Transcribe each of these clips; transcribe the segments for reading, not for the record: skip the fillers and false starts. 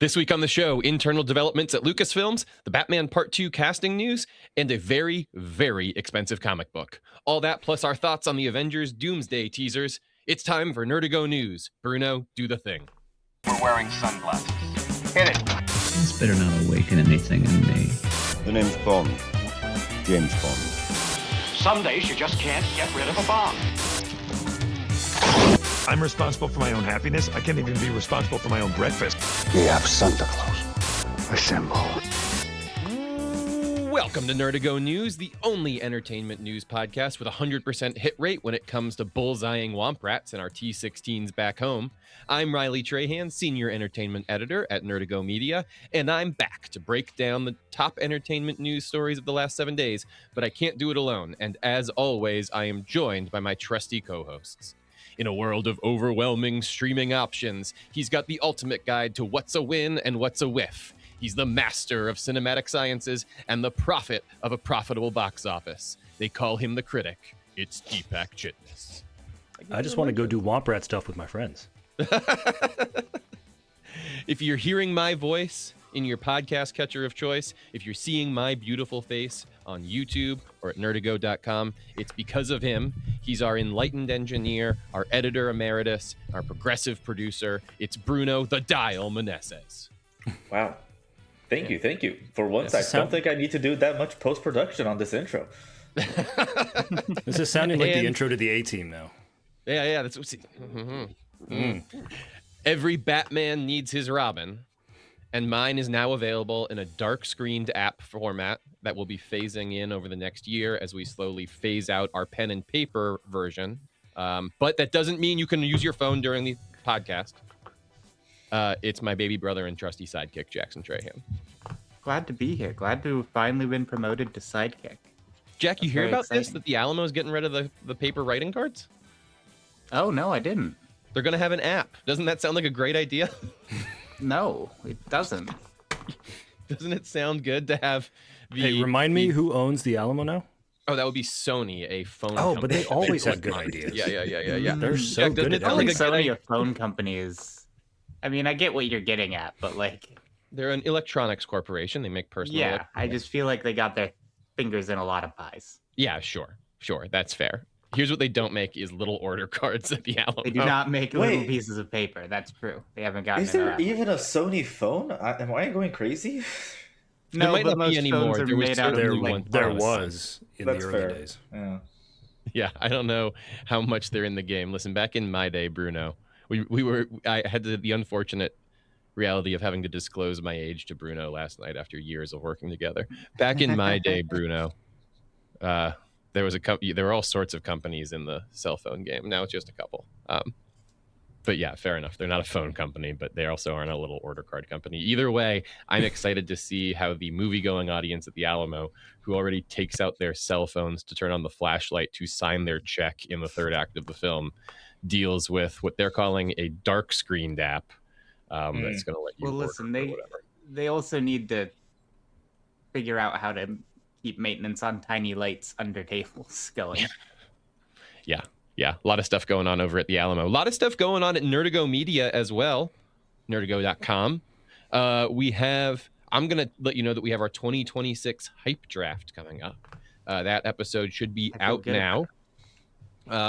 This week on the show, internal developments at Lucasfilms, the Batman Part 2 casting news, and a very, very expensive comic book. All that plus our thoughts on the Avengers Doomsday teasers. It's time for Nerdigo News. Bruno, do the thing. We're wearing sunglasses. Hit it. This better not awaken anything in me. The name's Bond. James Bond. Some days you just can't get rid of a bomb. I'm responsible for my own happiness. I can't even be responsible for my own breakfast. We have Santa Claus. Assemble. Welcome to Nerdigo News, the only entertainment news podcast with a 100% hit rate when it comes to bullseyeing womp rats and our T-16s back home. I'm Riley Trahan, Senior Entertainment Editor at Nerdigo Media, and I'm back to break down the top entertainment news stories of the last 7 days, but I can't do it alone, and as always, I am joined by my trusty co-hosts. In a world of overwhelming streaming options, he's got the ultimate guide to what's a win and what's a whiff. He's the master of cinematic sciences and the prophet of a profitable box office. They call him the critic. It's Deepak Chitnis. I just want to go do Womp Rat stuff with my friends. If you're hearing my voice in your podcast catcher of choice, if you're seeing my beautiful face on YouTube or at nerdigo.com, it's because of him. He's our enlightened engineer, our editor emeritus, our progressive producer. It's Bruno the Dial Meneses. Wow. Thank you. For once, I don't think I need to do that much post-production on this intro. This is sounding like the intro to the A-Team now. Yeah, that's what's... Every Batman needs his Robin, and mine is now available in a dark screened app format that will be phasing in over the next year as we slowly phase out our pen and paper version. But that doesn't mean you can use your phone during the podcast. It's my baby brother and trusty sidekick, Jackson Trahan. Glad to be here. Glad to have finally been promoted to sidekick. Jack, you hear very about exciting. this? That the Alamo is getting rid of the paper writing cards? Oh, no, I didn't. They're going to have an app. Doesn't that sound like a great idea? No, it doesn't. Doesn't it sound good to have the... Hey, remind me who owns the Alamo now? Oh, that would be Sony, a phone Oh, company. but they always have good ideas. Yeah. They're so Jack, good doesn't at it sound like everything. a good Sony, a phone company, is... I mean, I get what you're getting at, but like... They're an electronics corporation. They make personal... Yeah, I electronics. just feel like they got their fingers in a lot of pies. Yeah, sure. That's fair. Here's what they don't make is little order cards at the Alamo. They do not make little Wait. pieces of paper. That's true. They haven't gotten Is into there that. even a Sony phone? Am I going crazy? There No, might but not be most anymore. phones are There was made out of certainly like one. There glass. was in That's the early fair. days. Yeah. Yeah, I don't know how much they're in the game. Listen, back in my day, Bruno, I had the unfortunate reality of having to disclose my age to Bruno last night after years of working together. Back in my day, Bruno, there were all sorts of companies in the cell phone game. Now it's just a couple. But yeah, fair enough. They're not a phone company, but they also aren't a little order card company. Either way, I'm excited to see how the movie-going audience at the Alamo, who already takes out their cell phones to turn on the flashlight to sign their check in the third act of the film, deals with what they're calling a dark screened app that's going to let you Well, order listen, or whatever. they also need to figure out how to keep maintenance on tiny lights under tables going. Yeah, a lot of stuff going on over at the Alamo. A lot of stuff going on at Nerdigo Media as well, nerdigo.com. I'm going to let you know that we have our 2026 hype draft coming up. That episode should be I feel out good now,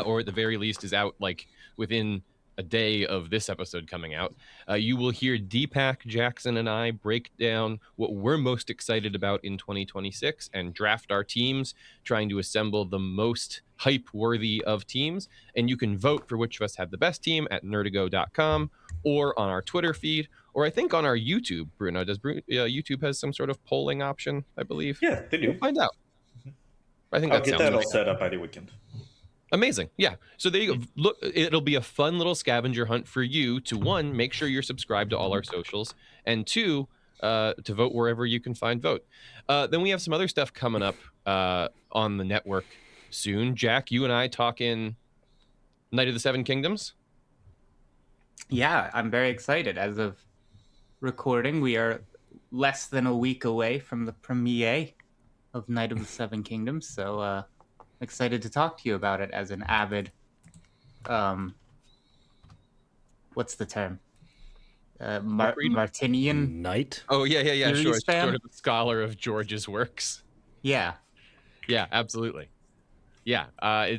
or at the very least is out like within a day of this episode coming out. You will hear Deepak, Jackson, and I break down what we're most excited about in 2026 and draft our teams, trying to assemble the most hype-worthy of teams. And you can vote for which of us had the best team at nerdigo.com or on our Twitter feed, or I think on our YouTube. Bruno, does YouTube has some sort of polling option, I believe? Yeah, they do. We'll find out. I think I'll that get sounds that all right. set up by the weekend. Amazing. Yeah. So there you go. Look, it'll be a fun little scavenger hunt for you to, one, make sure you're subscribed to all our socials, and two, to vote wherever you can find vote. Then we have some other stuff coming up on the network soon. Jack, you and I talking Night of the Seven Kingdoms. Yeah, I'm very excited. As of recording, we are less than a week away from the premiere of Night of the Seven Kingdoms, so excited to talk to you about it as an avid what's the term? Martinian Knight. Oh yeah, series sure. fan? Sort of a scholar of George's works. Yeah. Yeah, absolutely. Yeah,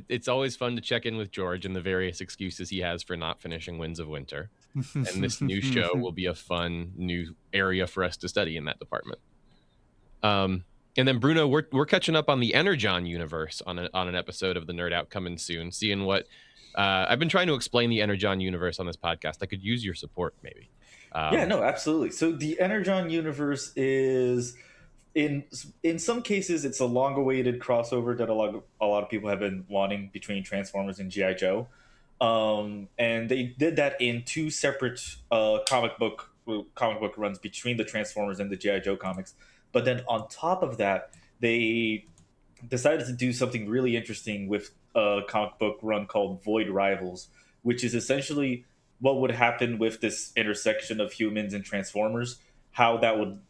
it's always fun to check in with George and the various excuses he has for not finishing Winds of Winter. And this new show will be a fun new area for us to study in that department. And then Bruno, we're catching up on the Energon universe on an episode of the Nerd Out coming soon. Seeing what I've been trying to explain the Energon universe on this podcast. I could use your support, maybe. Yeah, no, absolutely. So the Energon universe is in some cases it's a long-awaited crossover that a lot of people have been wanting between Transformers and GI Joe, and they did that in two separate comic book runs between the Transformers and the GI Joe comics. But then on top of that, they decided to do something really interesting with a comic book run called Void Rivals, which is essentially what would happen with this intersection of humans and Transformers, how that would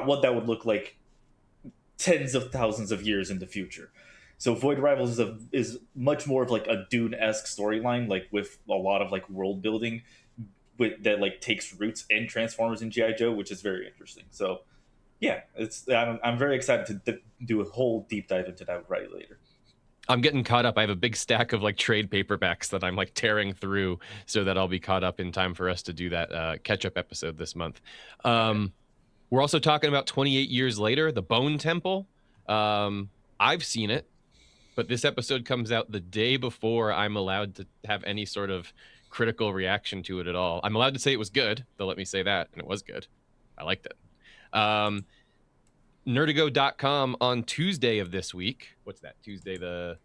what that would look like tens of thousands of years in the future. So Void Rivals is much more of like a Dune-esque storyline, like with a lot of like world building that like takes roots in Transformers and GI Joe, which is very interesting. So yeah, I'm very excited to do a whole deep dive into that right later. I'm getting caught up. I have a big stack of like trade paperbacks that I'm like tearing through so that I'll be caught up in time for us to do that catch-up episode this month. We're also talking about 28 years later, the Bone Temple. I've seen it, but this episode comes out the day before I'm allowed to have any sort of critical reaction to it at all. I'm allowed to say it was good. They'll let me say that, and it was good. I liked it. Nerdigo.com on Tuesday of this week. What's that? Tuesday the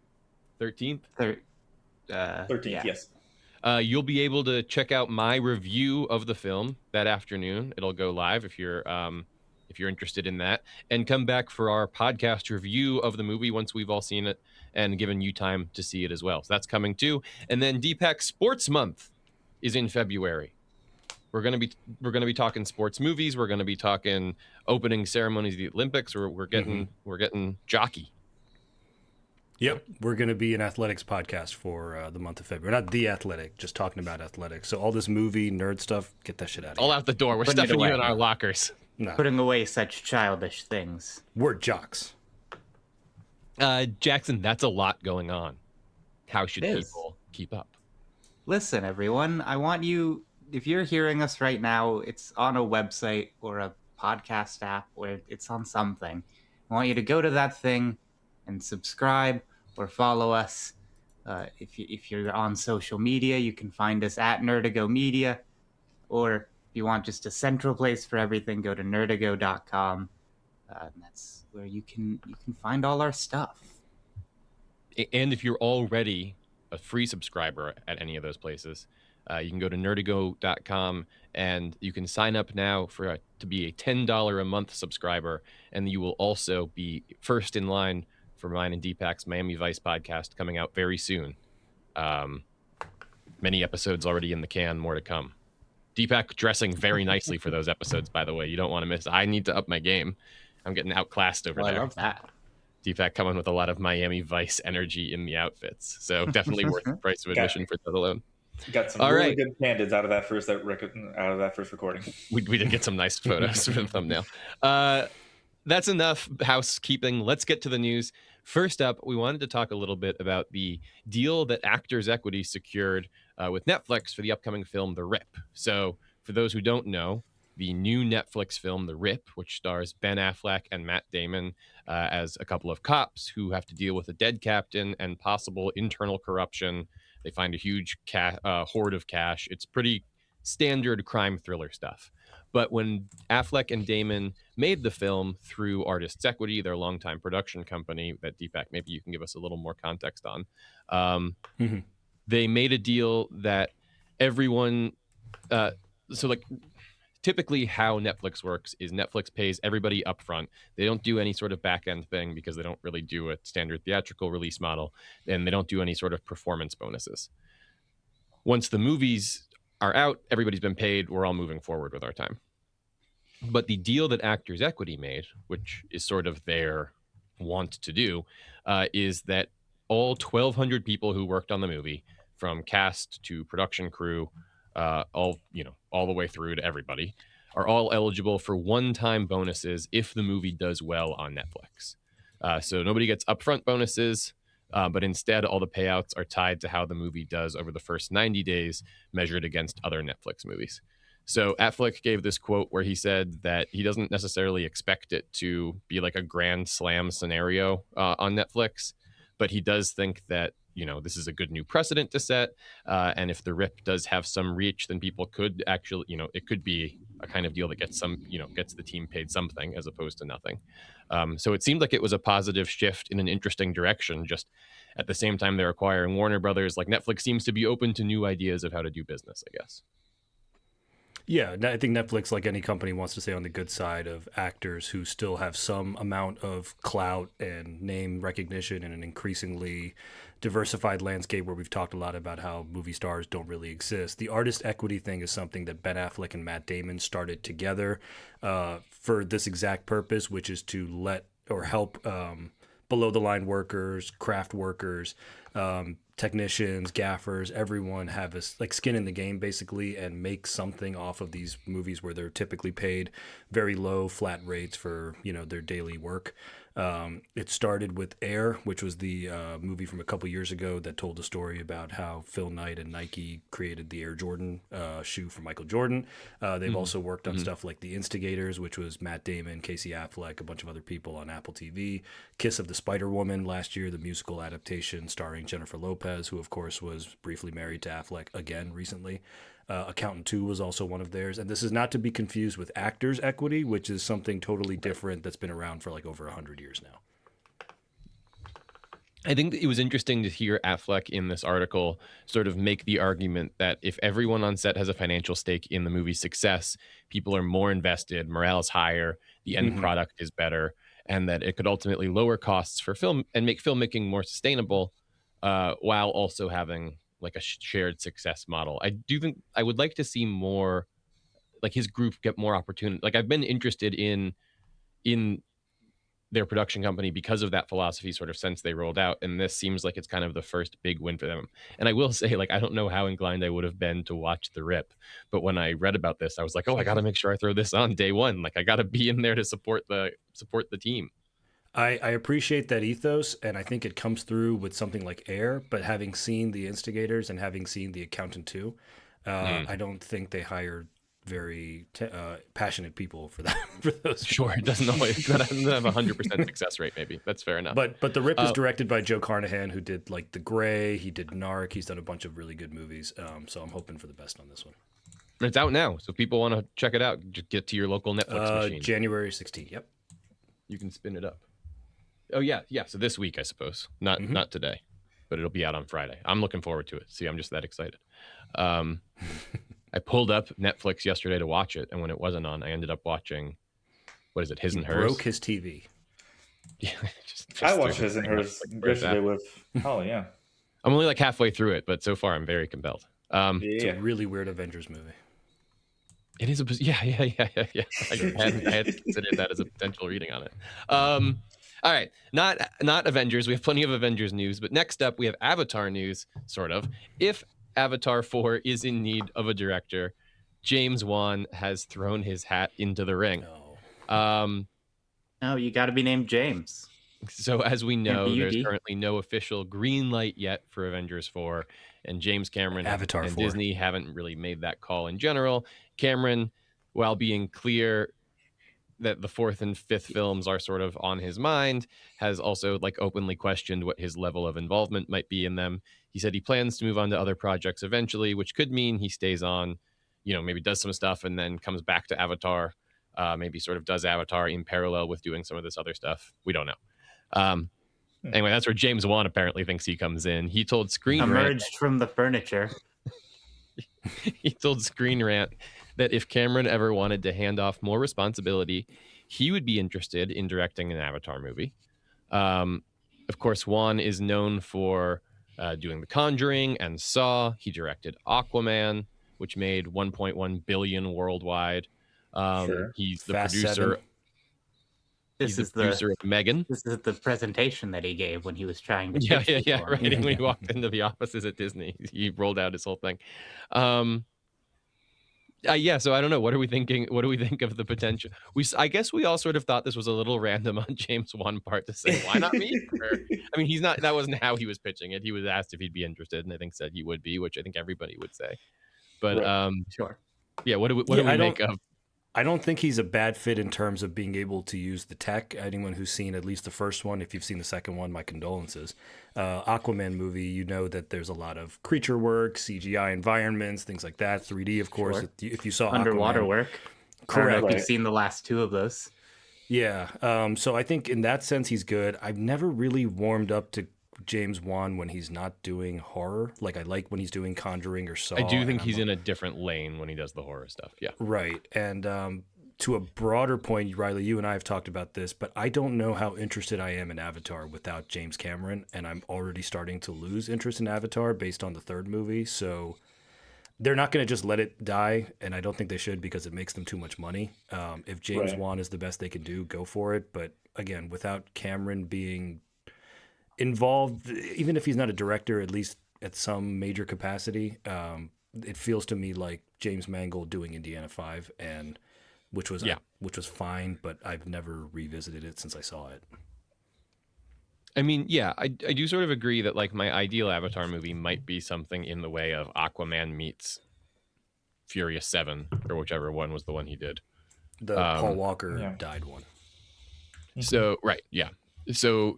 13th? 13th, yeah. Yes. You'll be able to check out my review of the film that afternoon. It'll go live if you're interested in that, and come back for our podcast review of the movie once we've all seen it and given you time to see it as well. So that's coming too. And then Deepak Sports Month is in February. We're gonna be talking sports movies. We're gonna be talking opening ceremonies of the Olympics. We're getting jockey. Yep, we're going to be an athletics podcast for the month of February. Not The Athletic, just talking about athletics. So all this movie, nerd stuff, get that shit out of here. All out the door. We're Putting it stuffing you away. in our lockers. No, Putting away such childish things. we're jocks. Jackson, that's a lot going on. How should It is. people keep up? Listen, everyone, I want you, if you're hearing us right now, it's on a website or a podcast app or it's on something. I want you to go to that thing and subscribe or follow us. If you're on social media, you can find us at Nerdigo Media, or if you want just a central place for everything, go to nerdigo.com. And that's where you can find all our stuff. And if you're already a free subscriber at any of those places, you can go to nerdigo.com and you can sign up now to be a $10 a month subscriber, and you will also be first in line for mine and Deepak's Miami Vice podcast coming out very soon. Many episodes already in the can, more to come. Deepak dressing very nicely for those episodes, by the way. You don't want to miss. I need to up my game. I'm getting outclassed over there. I love that. Deepak coming with a lot of Miami Vice energy in the outfits. So definitely worth the price of admission for that alone. Got some All really right. good candids out of that first recording. We did get some nice photos for the thumbnail. That's enough housekeeping. Let's get to the news. First up, we wanted to talk a little bit about the deal that Actors Equity secured with Netflix for the upcoming film The Rip. So for those who don't know, the new Netflix film The Rip, which stars Ben Affleck and Matt Damon as a couple of cops who have to deal with a dead captain and possible internal corruption. They find a huge hoard of cash. It's pretty standard crime thriller stuff. But when Affleck and Damon made the film through Artists Equity, their longtime production company that Deepak, maybe you can give us a little more context on, they made a deal that everyone, typically how Netflix works is Netflix pays everybody upfront. They don't do any sort of back-end thing because they don't really do a standard theatrical release model, and they don't do any sort of performance bonuses. Once the movies are out, everybody's been paid, we're all moving forward with our time. But the deal that Actors Equity made, which is sort of their want to do, is that all 1,200 people who worked on the movie, from cast to production crew, all all the way through to everybody, are all eligible for one-time bonuses if the movie does well on Netflix. So nobody gets upfront bonuses, but instead all the payouts are tied to how the movie does over the first 90 days, measured against other Netflix movies. So Affleck gave this quote where he said that he doesn't necessarily expect it to be like a grand slam scenario on Netflix, but he does think that this is a good new precedent to set, and if the rip does have some reach, then people could actually, it could be a kind of deal that gets gets the team paid something as opposed to nothing. So it seemed like it was a positive shift in an interesting direction. Just at the same time they're acquiring Warner Brothers, like Netflix seems to be open to new ideas of how to do business, I guess. Yeah, I think Netflix, like any company, wants to stay on the good side of actors who still have some amount of clout and name recognition in an increasingly diversified landscape where we've talked a lot about how movie stars don't really exist. The artist equity thing is something that Ben Affleck and Matt Damon started together for this exact purpose, which is to let or help below the line workers, craft workers, technicians, gaffers, everyone have a skin in the game basically, and make something off of these movies where they're typically paid very low flat rates for their daily work. It started with Air, which was the movie from a couple years ago that told a story about how Phil Knight and Nike created the Air Jordan shoe for Michael Jordan. They've also worked on stuff like The Instigators, which was Matt Damon, Casey Affleck, a bunch of other people on Apple TV. Kiss of the Spider-Woman last year, the musical adaptation starring Jennifer Lopez, who of course was briefly married to Affleck again recently. Accountant 2 was also one of theirs. And this is not to be confused with Actors Equity, which is something totally different that's been around for like over 100 years now. I think that it was interesting to hear Affleck in this article sort of make the argument that if everyone on set has a financial stake in the movie's success, people are more invested, morale is higher, the end product is better, and that it could ultimately lower costs for film and make filmmaking more sustainable, while also having like a shared success model. I do think I would like to see more, like his group get more opportunity. Like I've been interested in their production company because of that philosophy sort of since they rolled out, and this seems like it's kind of the first big win for them. And I will say, like, I don't know how inclined I would have been to watch The Rip, but when I read about this, I was like, oh, I got to make sure I throw this on day one. Like I got to be in there to support the team. I appreciate that ethos, and I think it comes through with something like Air, but having seen The Instigators and having seen The Accountant 2, I don't think they hired very passionate people for that. For those. Sure, it doesn't always have 100% success rate. Maybe that's fair enough. But The Rip is directed by Joe Carnahan, who did like The Gray. He did Narc. He's done a bunch of really good movies. So I'm hoping for the best on this one. It's out now, so if people want to check it out, just get to your local Netflix machine. January 16th. Yep. You can spin it up. Oh yeah. So this week, I suppose, not today, but it'll be out on Friday. I'm looking forward to it. See, I'm just that excited. I pulled up Netflix yesterday to watch it, and when it wasn't on, I ended up watching, what is it, His and Hers? Broke his TV. Yeah, I watched His and Hers yesterday with Holly. Yeah, I'm only like halfway through it, but so far I'm very compelled. It's a really weird Avengers movie. It is yeah. I hadn't considered that as a potential reading on it. All right, not Avengers. We have plenty of Avengers news, but next up we have Avatar news, sort of. If Avatar 4 is in need of a director, James Wan has thrown his hat into the ring. No, you got to be named James. So as we know, there's currently no official green light yet for Avengers 4, and James Cameron Avatar and 4. Disney haven't really made that call in general. Cameron, while being clear that the fourth and fifth films are sort of on his mind, has also like openly questioned what his level of involvement might be in them. He said he plans to move on to other projects eventually, which could mean he stays on, maybe does some stuff and then comes back to Avatar, maybe sort of does Avatar in parallel with doing some of this other stuff. We don't know. Anyway, that's where James Wan apparently thinks he comes in. He told Screen Rant, emerged from the furniture. He told Screen Rant that if Cameron ever wanted to hand off more responsibility, he would be interested in directing an Avatar movie. Of course, Wan is known for doing The Conjuring and Saw. He directed Aquaman, which made $1.1 billion worldwide. He's the producer. He's the producer of Megan. This is the presentation that he gave when he was trying to. Yeah. Right. When he walked into the offices at Disney, he rolled out his whole thing. Yeah, so I don't know. What are we thinking? What do we think of the potential? I guess we all sort of thought this was a little random on James' one part to say, why not me? I mean, he's not. That wasn't how he was pitching it. He was asked if he'd be interested, and I think said he would be, which I think everybody would say. But Right. Sure. yeah, what do we make of? I don't think he's a bad fit in terms of being able to use the tech. Anyone who's seen at least the first one, if you've seen the second one, my condolences. Aquaman movie, you know that there's a lot of creature work, CGI environments, things like that. 3D, of course. Sure. If you saw Underwater Aquaman, work. correct. I don't know if Right. you've seen the last two of those. Yeah. So I think in that sense he's good. I've never really warmed up to James Wan when he's not doing horror. Like I like when he's doing Conjuring or Saw. I do think and he's in a different lane when he does the horror stuff. Yeah. Right. And to a broader point, Riley, you and I have talked about this, but I don't know how interested I am in Avatar without James Cameron. And I'm already starting to lose interest in Avatar based on the third movie. So they're not going to just let it die. And I don't think they should because it makes them too much money. If James Right. Wan is the best they can do, go for it. But again, without Cameron being involved, even if he's not a director, at least at some major capacity, it feels to me like James Mangold doing Indiana 5, and which was fine, but I've never revisited it since I saw it. I mean, yeah, I do sort of agree that like my ideal Avatar movie might be something in the way of Aquaman meets Furious 7 or whichever one was the one he did. The Paul Walker yeah. died one. So right, yeah. So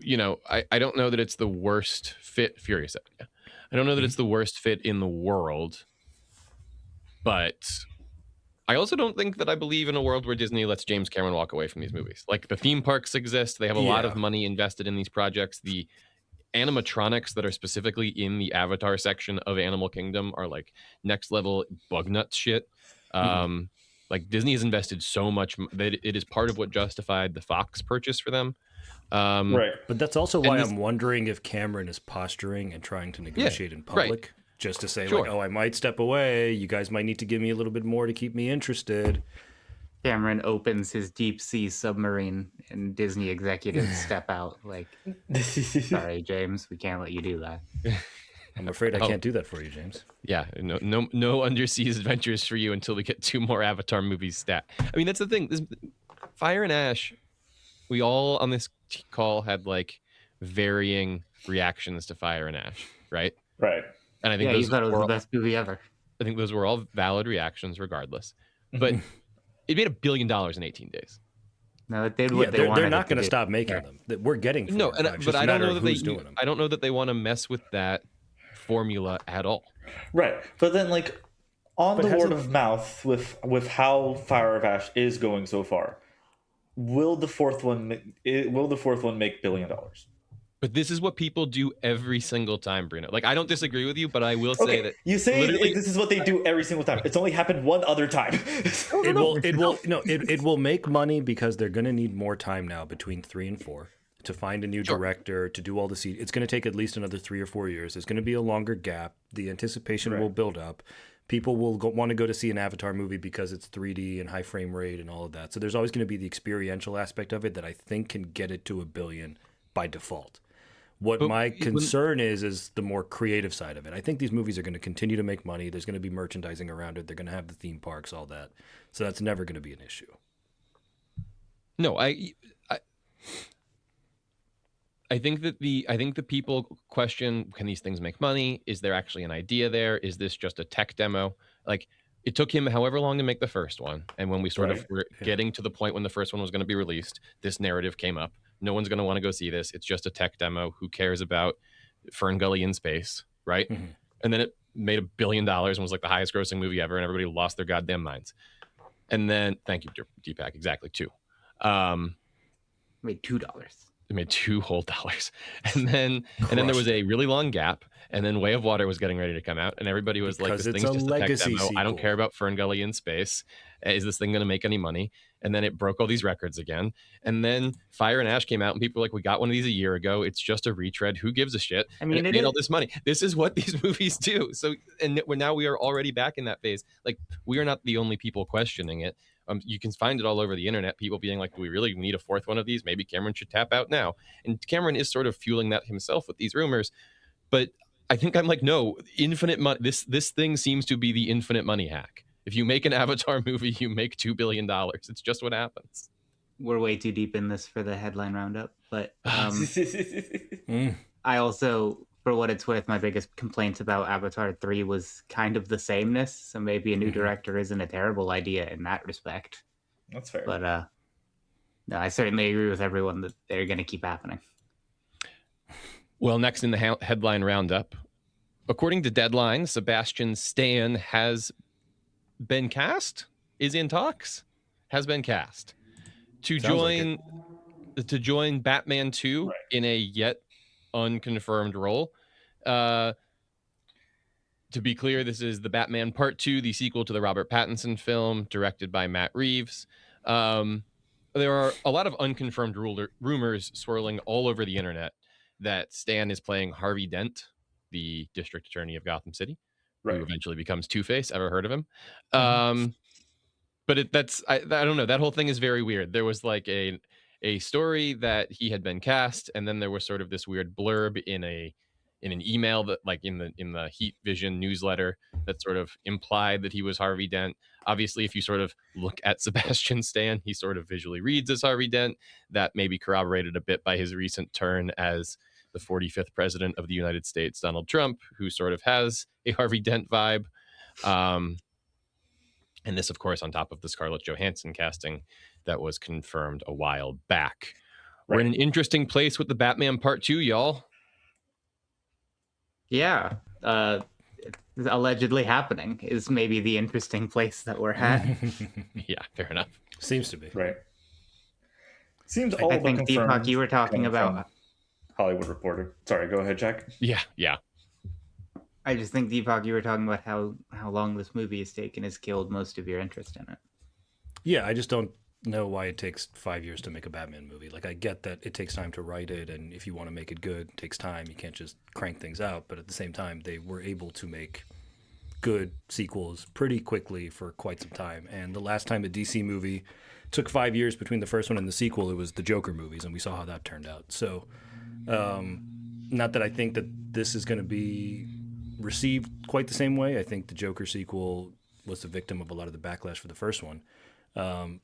I don't know that it's the worst fit. Furious 7, yeah. I don't know that it's the worst fit in the world, but I also don't think that I believe in a world where Disney lets James Cameron walk away from these movies. Like the theme parks exist, they have a lot of money invested in these projects. The animatronics that are specifically in the Avatar section of Animal Kingdom are like next level bug nut shit. Like Disney has invested so much that it is part of what justified the Fox purchase for them. Right. But that's also why I'm wondering if Cameron is posturing and trying to negotiate in public. right. Just to say, Sure. like, oh, I might step away. You guys might need to give me a little bit more to keep me interested. Cameron opens his deep sea submarine and Disney executives step out like, sorry, James, we can't let you do that. I'm afraid I can't do that for you, James. Yeah, no undersea adventures for you until we get 2 more Avatar movies stat. I mean, that's the thing. This Fire and Ash, we all on this call had like varying reactions to Fire and Ash, right? Right. And I think Yeah, you those thought it was were the all, best movie ever. I think those were all valid reactions regardless. But it made $1 billion in 18 days. No, it did what they they're wanted. not going to do. stop making Yeah. them. We're getting 4 No, or 5. It's but just I a don't matter know of that who's doing them. I don't know that they want to mess with that formula at all. Right. But then like on But the has word it- of mouth with how Fire of Ash is going so far, will the fourth one make $1 billion? But this is what people do every single time, Bruno. Like, I don't disagree with you, but I will say Okay, that you say literally- this is what they do every single time. It's only happened one other time. It will make money because they're going to need more time now between 3 and 4 to find a new director, to do all the seed. It's going to take at least another 3 or 4 years. There's going to be a longer gap. The anticipation will build up. People will want to go to see an Avatar movie because it's 3D and high frame rate and all of that. So there's always going to be the experiential aspect of it that I think can get it to $1 billion by default. What my concern is the more creative side of it. I think these movies are going to continue to make money. There's going to be merchandising around it. They're going to have the theme parks, all that. So that's never going to be an issue. No, I think that the people question, can these things make money? Is there actually an idea there? Is this just a tech demo? Like, it took him however long to make the first one, and when we sort of were getting to the point when the first one was going to be released, this narrative came up. No one's going to want to go see this. It's just a tech demo. Who cares about Fern Gully in space, right? Mm-hmm. And then it made $1 billion and was like the highest grossing movie ever, and everybody lost their goddamn minds. And then, thank you, Deepak, exactly, 2. Made $2. It made $2 whole. And then there was a really long gap, and then Way of Water was getting ready to come out, and everybody was like, Because this it's thing's a just a tech legacy demo. I don't sequel. care about Fern Gully in space. Is this thing going to make any money? And then it broke all these records again. And then Fire and Ash came out, and people were like, we got one of these a year ago. It's just a retread. Who gives a shit? I mean, and it made all this money. This is what these movies do. So, and now we are already back in that phase. Like, we are not the only people questioning it. You can find it all over the internet. People being like, do we really need a 4th one of these? Maybe Cameron should tap out now. And Cameron is sort of fueling that himself with these rumors. But I think I'm like, no, infinite money. This thing seems to be the infinite money hack. If you make an Avatar movie, you make $2 billion. It's just what happens. We're way too deep in this for the headline roundup, but Mm. I also, for what it's worth, my biggest complaints about Avatar 3 was kind of the sameness. So maybe a new director isn't a terrible idea in that respect. That's fair. But no, I certainly agree with everyone that they're going to keep happening. Well, next in the headline roundup, according to Deadline, Sebastian Stan has been cast, is in talks, has been cast to join Batman 2 in a yet unconfirmed role. To be clear, this is the Batman Part 2, the sequel to the Robert Pattinson film, directed by Matt Reeves. There are a lot of unconfirmed rumors swirling all over the internet that Stan is playing Harvey Dent, the district attorney of Gotham City, who eventually becomes Two-Face. Ever heard of him? But I don't know. That whole thing is very weird. There was like a story that he had been cast, and then there was sort of this weird blurb in an email that, like, in the Heat Vision newsletter, that sort of implied that he was Harvey Dent. Obviously, if you sort of look at Sebastian Stan, he sort of visually reads as Harvey Dent. That may be corroborated a bit by his recent turn as the 45th president of the United States, Donald Trump, who sort of has a Harvey Dent vibe. And this, of course, on top of the Scarlett Johansson casting that was confirmed a while back. We're in an interesting place with the Batman Part 2, y'all. Yeah. Allegedly happening is maybe the interesting place that we're at. Yeah, fair enough. Seems to be. Right. Seems all I but think, confirmed. Deepak, you were talking about... Hollywood Reporter. Sorry, go ahead, Jack. Yeah. I just think, Deepak, you were talking about how long this movie has taken has killed most of your interest in it. Yeah, I just don't know why it takes 5 years to make a Batman movie. Like, I get that it takes time to write it, and if you want to make it good, it takes time. You can't just crank things out. But at the same time, they were able to make good sequels pretty quickly for quite some time. And the last time a DC movie took 5 years between the first one and the sequel, it was the Joker movies, and we saw how that turned out. So, not that I think that this is going to be received quite the same way. I think the Joker sequel was the victim of a lot of the backlash for the first one,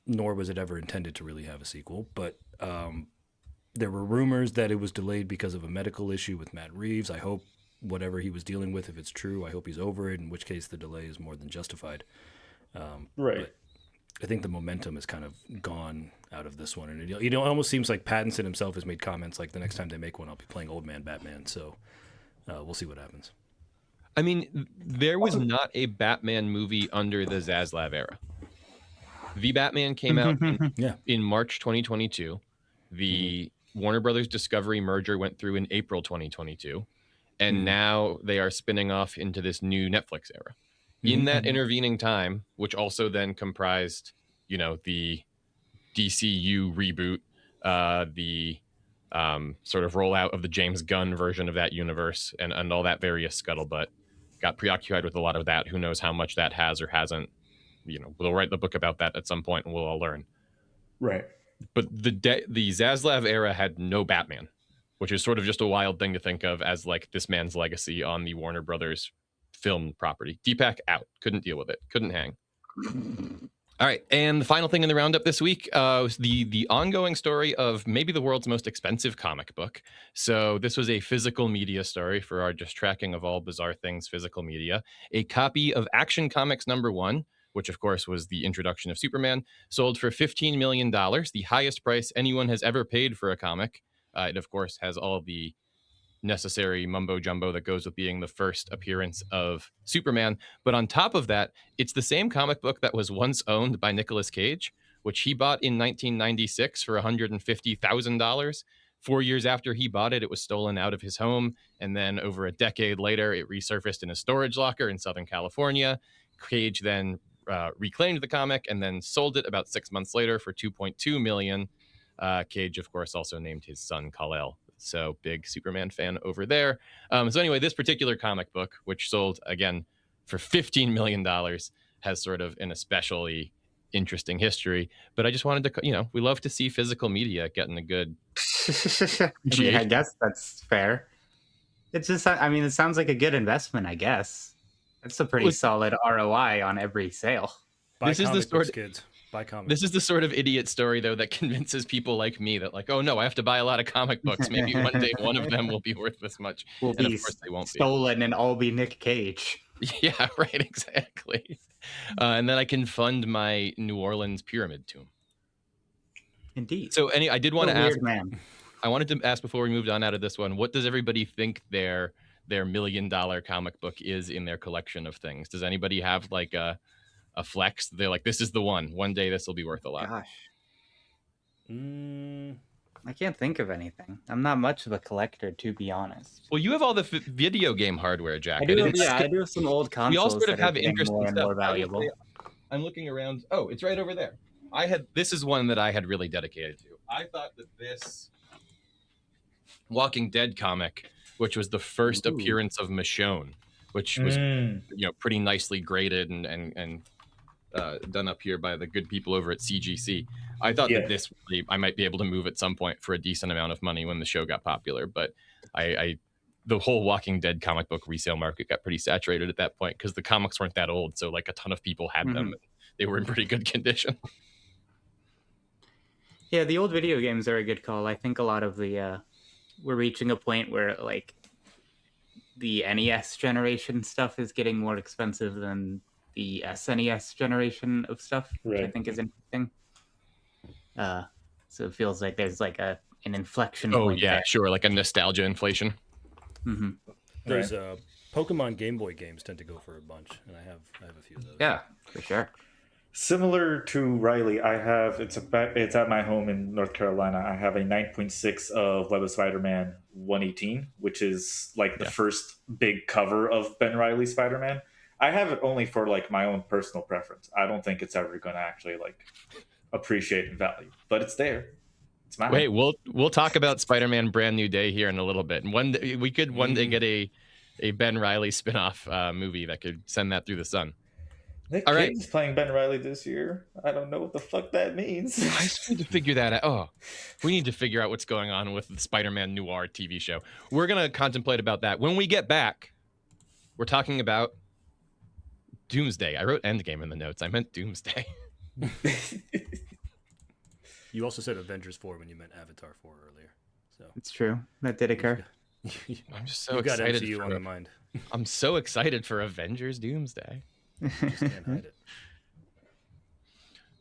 nor was it ever intended to really have a sequel. But there were rumors that it was delayed because of a medical issue with Matt Reeves. I hope whatever he was dealing with, if it's true, I hope he's over it, in which case the delay is more than justified. But I think the momentum is kind of gone out of this one. And it almost seems like Pattinson himself has made comments like, the next time they make one, I'll be playing Old Man Batman. So we'll see what happens. I mean, there was not a Batman movie under the Zaslav era. The Batman came out in March 2022. The Warner Brothers Discovery merger went through in April 2022. And now they are spinning off into this new Netflix era. In that intervening time, which also then comprised, the DCU reboot, the sort of rollout of the James Gunn version of that universe, and all that various scuttlebutt. Got preoccupied with a lot of that. Who knows how much that has or hasn't. We'll write the book about that at some point, and we'll all learn. Right. But the Zaslav era had no Batman, which is sort of just a wild thing to think of as like this man's legacy on the Warner Brothers film property. Deepak out. Couldn't deal with it. Couldn't hang. All right, and the final thing in the roundup this week was the ongoing story of maybe the world's most expensive comic book. So this was a physical media story for our just tracking of all bizarre things physical media. A copy of Action Comics #1, which of course was the introduction of Superman, sold for $15 million, the highest price anyone has ever paid for a comic. It of course has all of the necessary mumbo jumbo that goes with being the first appearance of Superman. But on top of that, it's the same comic book that was once owned by Nicolas Cage, which he bought in 1996 for $150,000. 4 years after he bought it, it was stolen out of his home. And then over a decade later, it resurfaced in a storage locker in Southern California. Cage then reclaimed the comic and then sold it about 6 months later for $2.2 million. Cage, of course, also named his son Kal-El. So big Superman fan over there. So anyway, this particular comic book, which sold again for $15 million, has sort of an especially interesting history. But I just wanted to, we love to see physical media getting a good. Yeah, I guess that's fair. It's just, it sounds like a good investment, I guess. That's a pretty solid ROI on every sale. Buy This is the comic sort books, of- kids. Buy comic This is the sort of idiot story, though, that convinces people like me that, like, oh no, I have to buy a lot of comic books. Maybe one day one of them will be worth this much. Will And be of course they won't stolen and all be Nick Cage. be. Yeah, right, exactly. And then I can fund my New Orleans pyramid tomb. Indeed. So I did want to ask, Weird man. I wanted to ask before we moved on out of this one, what does everybody think their $1 million comic book is in their collection of things? Does anybody have like a flex? They're like, this is the one. One day this will be worth a lot. Gosh, Mm, I can't think of anything. I'm not much of a collector, to be honest. Well, you have all the video game hardware, Jack. I do, didn't- I do have some old consoles. We all sort of that are have getting interesting more and stuff. more valuable. I'm looking around. Oh, it's right over there. This is one that I had really dedicated to. I thought that this Walking Dead comic, which was the first appearance of Michonne, which was pretty nicely graded and done up here by the good people over at CGC. I thought that this I might be able to move at some point for a decent amount of money when the show got popular, but the whole Walking Dead comic book resale market got pretty saturated at that point because the comics weren't that old, so like a ton of people had them. They were in pretty good condition. Yeah, the old video games are a good call. I think a lot of the we're reaching a point where like the NES generation stuff is getting more expensive than the SNES generation of stuff, which I think is interesting. So it feels like there's like an inflection point. Oh yeah, there. sure, like a nostalgia inflation. There's Pokemon Game Boy games tend to go for a bunch, and I have a few of those. Yeah, for sure. Similar to Riley, it's at my home in North Carolina. I have a 9.6 of Web of Spider-Man 118, which is like the first big cover of Ben Reilly Spider-Man. I have it only for like my own personal preference. I don't think it's ever going to actually like appreciate in value, but it's there. It's mine. Wait, we'll talk about Spider-Man Brand New Day here in a little bit. And one day, we could one day get a Ben Reilly spin-off movie that could send that through the sun. Nick All Cage right. is playing Ben Reilly this year. I don't know what the fuck that means. I just need to figure that out. Oh, we need to figure out what's going on with the Spider-Man Noir TV show. We're going to contemplate about that. When we get back, we're talking about Doomsday. I wrote Endgame in the notes. I meant Doomsday. You also said Avengers 4 when you meant Avatar 4 earlier. So It's true. That did occur. I'm just so you got excited. MCU on the mind. I'm so excited for Avengers Doomsday. Just can't hide it.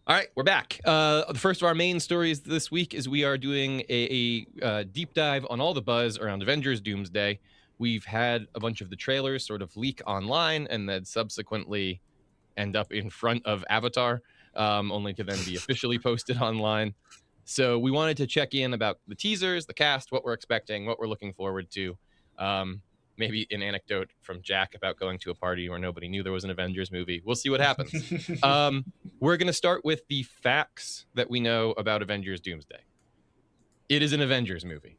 All right, we're back. The first of our main stories this week is we are doing a deep dive on all the buzz around Avengers Doomsday. We've had a bunch of the trailers sort of leak online and then subsequently end up in front of Avatar, only to then be officially posted online. So we wanted to check in about the teasers, the cast, what we're expecting, what we're looking forward to. Maybe an anecdote from Jack about going to a party where nobody knew there was an Avengers movie. We'll see what happens. We're going to start with the facts that we know about Avengers Doomsday. It is an Avengers movie.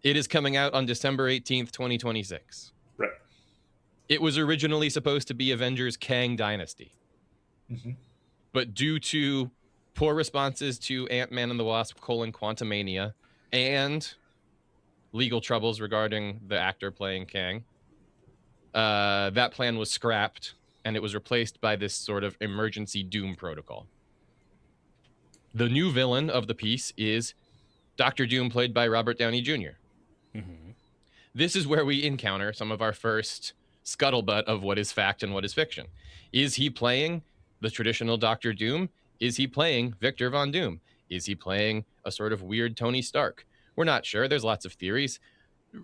It is coming out on December 18th, 2026. Right. It was originally supposed to be Avengers Kang Dynasty. But due to poor responses to Ant-Man and the Wasp: Quantumania and legal troubles regarding the actor playing Kang, that plan was scrapped and it was replaced by this sort of emergency Doom protocol. The new villain of the piece is Dr. Doom, played by Robert Downey Jr. This is where we encounter some of our first scuttlebutt of what is fact and what is fiction. Is he playing the traditional Dr. Doom? Is he playing Victor Von Doom? Is he playing a sort of weird Tony Stark? We're not sure. There's lots of theories.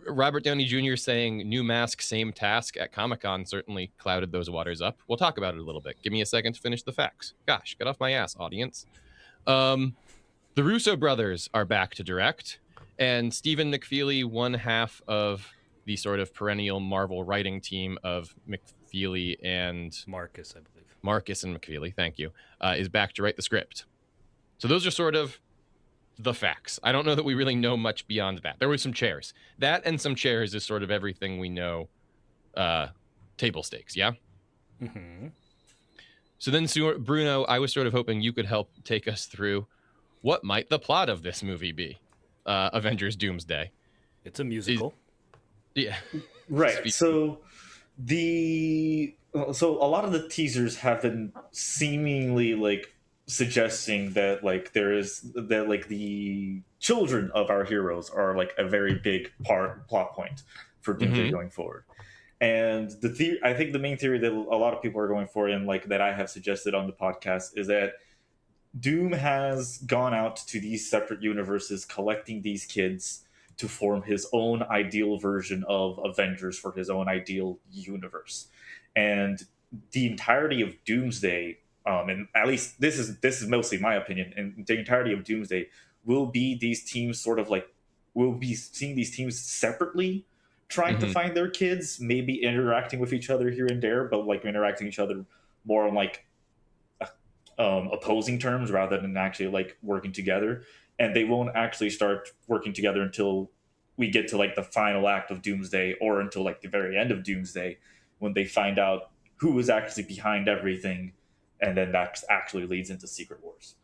Robert Downey Jr. saying new mask, same task at Comic-Con certainly clouded those waters up. We'll talk about it a little bit. Give me a second to finish the facts. Gosh, get off my ass, audience. The Russo brothers are back to direct, and Stephen McFeely, one half of the sort of perennial Marvel writing team of McFeely and Marcus, I believe. Marcus and McFeely, thank you, is back to write the script. So those are sort of the facts. I don't know that we really know much beyond that. There were some chairs. That and some chairs is sort of everything we know, table stakes, yeah? So then, Bruno, I was sort of hoping you could help take us through what might the plot of this movie be, Avengers Doomsday. It's a musical. Yeah. Right. So So a lot of the teasers have been seemingly like suggesting that like there is that like the children of our heroes are like a very big plot point for Doomsday going forward. And I think the main theory that a lot of people are going for, and like that I have suggested on the podcast, is that Doom has gone out to these separate universes, collecting these kids to form his own ideal version of Avengers for his own ideal universe. And the entirety of Doomsday, and at least this is mostly my opinion, and the entirety of Doomsday will be these teams sort of like we'll be seeing these teams separately trying to find their kids, maybe interacting with each other here and there, but like interacting with each other more on like opposing terms rather than actually like working together. And they won't actually start working together until we get to like the final act of Doomsday, or until like the very end of Doomsday, when they find out who is actually behind everything, and then that actually leads into Secret Wars.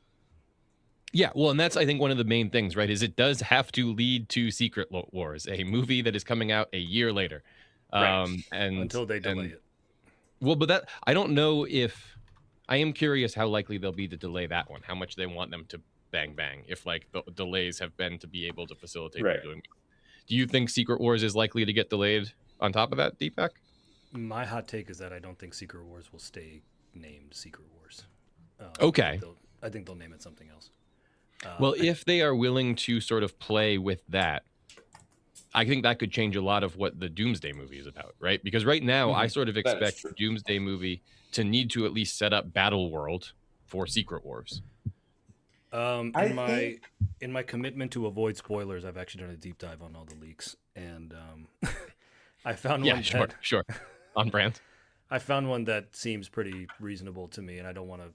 Yeah, well, and that's, I think, one of the main things, right, is it does have to lead to Secret Wars, a movie that is coming out a year later. Right. And Until they delay it. Well, but that, I don't know if, I am curious how likely they'll be to delay that one, how much they want them to bang, if like the delays have been to be able to facilitate them doing it. Do you think Secret Wars is likely to get delayed on top of that, Deepak? My hot take is that I don't think Secret Wars will stay named Secret Wars. Okay. I think they'll name it something else. Well, if they are willing to sort of play with that, I think that could change a lot of what the Doomsday movie is about, right? Because right now, I sort of expect the Doomsday movie to need to at least set up Battle World for Secret Wars. In my commitment to avoid spoilers, I've actually done a deep dive on all the leaks, and I found one. Sure, on brand. I found one that seems pretty reasonable to me, and I don't want to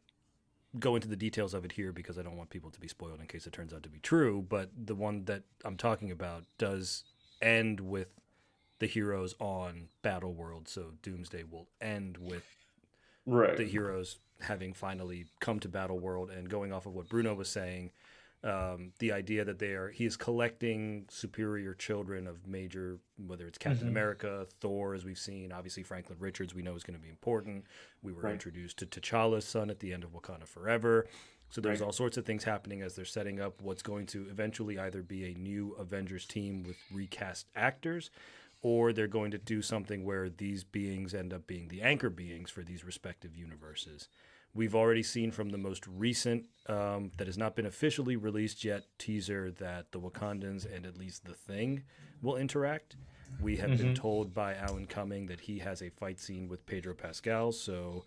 go into the details of it here because I don't want people to be spoiled in case it turns out to be true. But the one that I'm talking about does end with the heroes on Battle World, so Doomsday will end with the heroes having finally come to Battle World. And going off of what Bruno was saying, the idea that he is collecting superior children of major, whether it's Captain America, Thor, as we've seen, obviously Franklin Richards we know is going to be important. We were introduced to T'Challa's son at the end of Wakanda Forever. So there's all sorts of things happening as they're setting up what's going to eventually either be a new Avengers team with recast actors, or they're going to do something where these beings end up being the anchor beings for these respective universes. We've already seen from the most recent, that has not been officially released yet, teaser that the Wakandans and at least the Thing will interact. We have been told by Alan Cumming that he has a fight scene with Pedro Pascal, so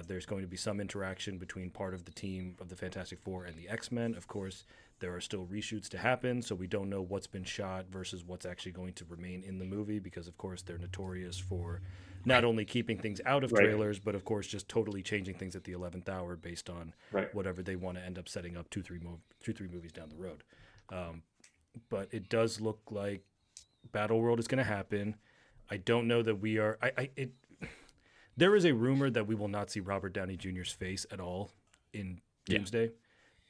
there's going to be some interaction between part of the team of the Fantastic Four and the X-Men. Of course, there are still reshoots to happen, so we don't know what's been shot versus what's actually going to remain in the movie, because, of course, they're notorious for not only keeping things out of trailers, but, of course, just totally changing things at the 11th hour based on whatever they want to end up setting up two, three movies down the road. But it does look like Battle World is going to happen. I don't know that we are... There is a rumor that we will not see Robert Downey Jr.'s face at all in Doomsday.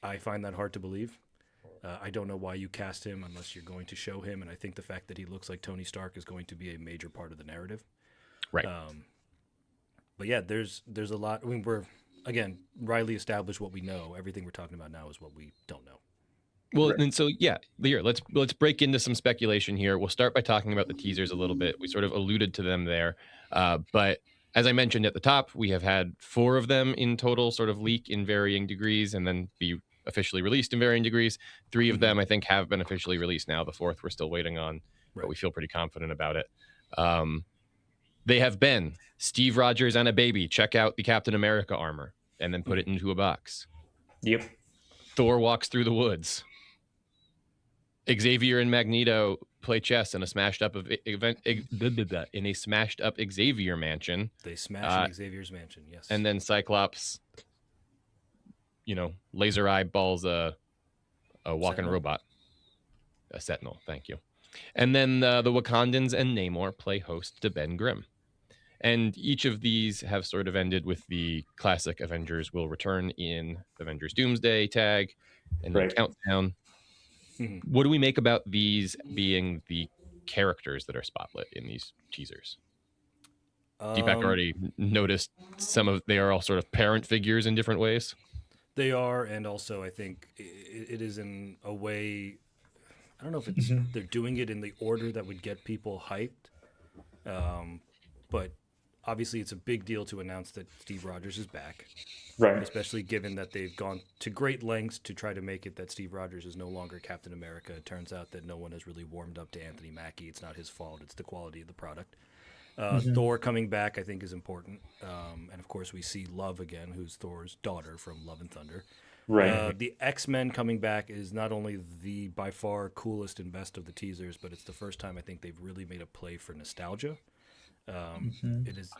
I find that hard to believe. I don't know why you cast him unless you're going to show him, and I think the fact that he looks like Tony Stark is going to be a major part of the narrative. Right. But yeah, there's a lot. I mean, again, Riley established what we know. Everything we're talking about now is what we don't know. Well, and so, yeah, Lear, let's break into some speculation here. We'll start by talking about the teasers a little bit. We sort of alluded to them there. But as I mentioned at the top, we have had 4 of them in total sort of leak in varying degrees and then be officially released in varying degrees. 3 of them, I think, have been officially released now. The 4th we're still waiting on, but we feel pretty confident about it. They have been Steve Rogers and a baby. Check out the Captain America armor and then put it into a box. Yep. Thor walks through the woods. Xavier and Magneto play chess in a smashed up Xavier mansion. They smash in Xavier's mansion, yes. And then Cyclops, laser eyeballs a walking robot, a Sentinel. Thank you. And then the Wakandans and Namor play host to Ben Grimm. And each of these have sort of ended with the classic Avengers will return in Avengers Doomsday tag and the countdown. What do we make about these being the characters that are spotlit in these teasers? Deepak already noticed they are all sort of parent figures in different ways. They are, and also I think it is in a way. I don't know if it's they're doing it in the order that would get people hyped, but obviously it's a big deal to announce that Steve Rogers is back, Right. especially given that they've gone to great lengths to try to make it that Steve Rogers is no longer Captain America. It turns out that no one has really warmed up to Anthony Mackie. It's not his fault. It's the quality of the product. Thor coming back, I think, is important. And of course, we see Love again, who's Thor's daughter from Love and Thunder. Right. The X-Men coming back is not only the by far coolest and best of the teasers, but it's the first time I think they've really made a play for nostalgia. It is,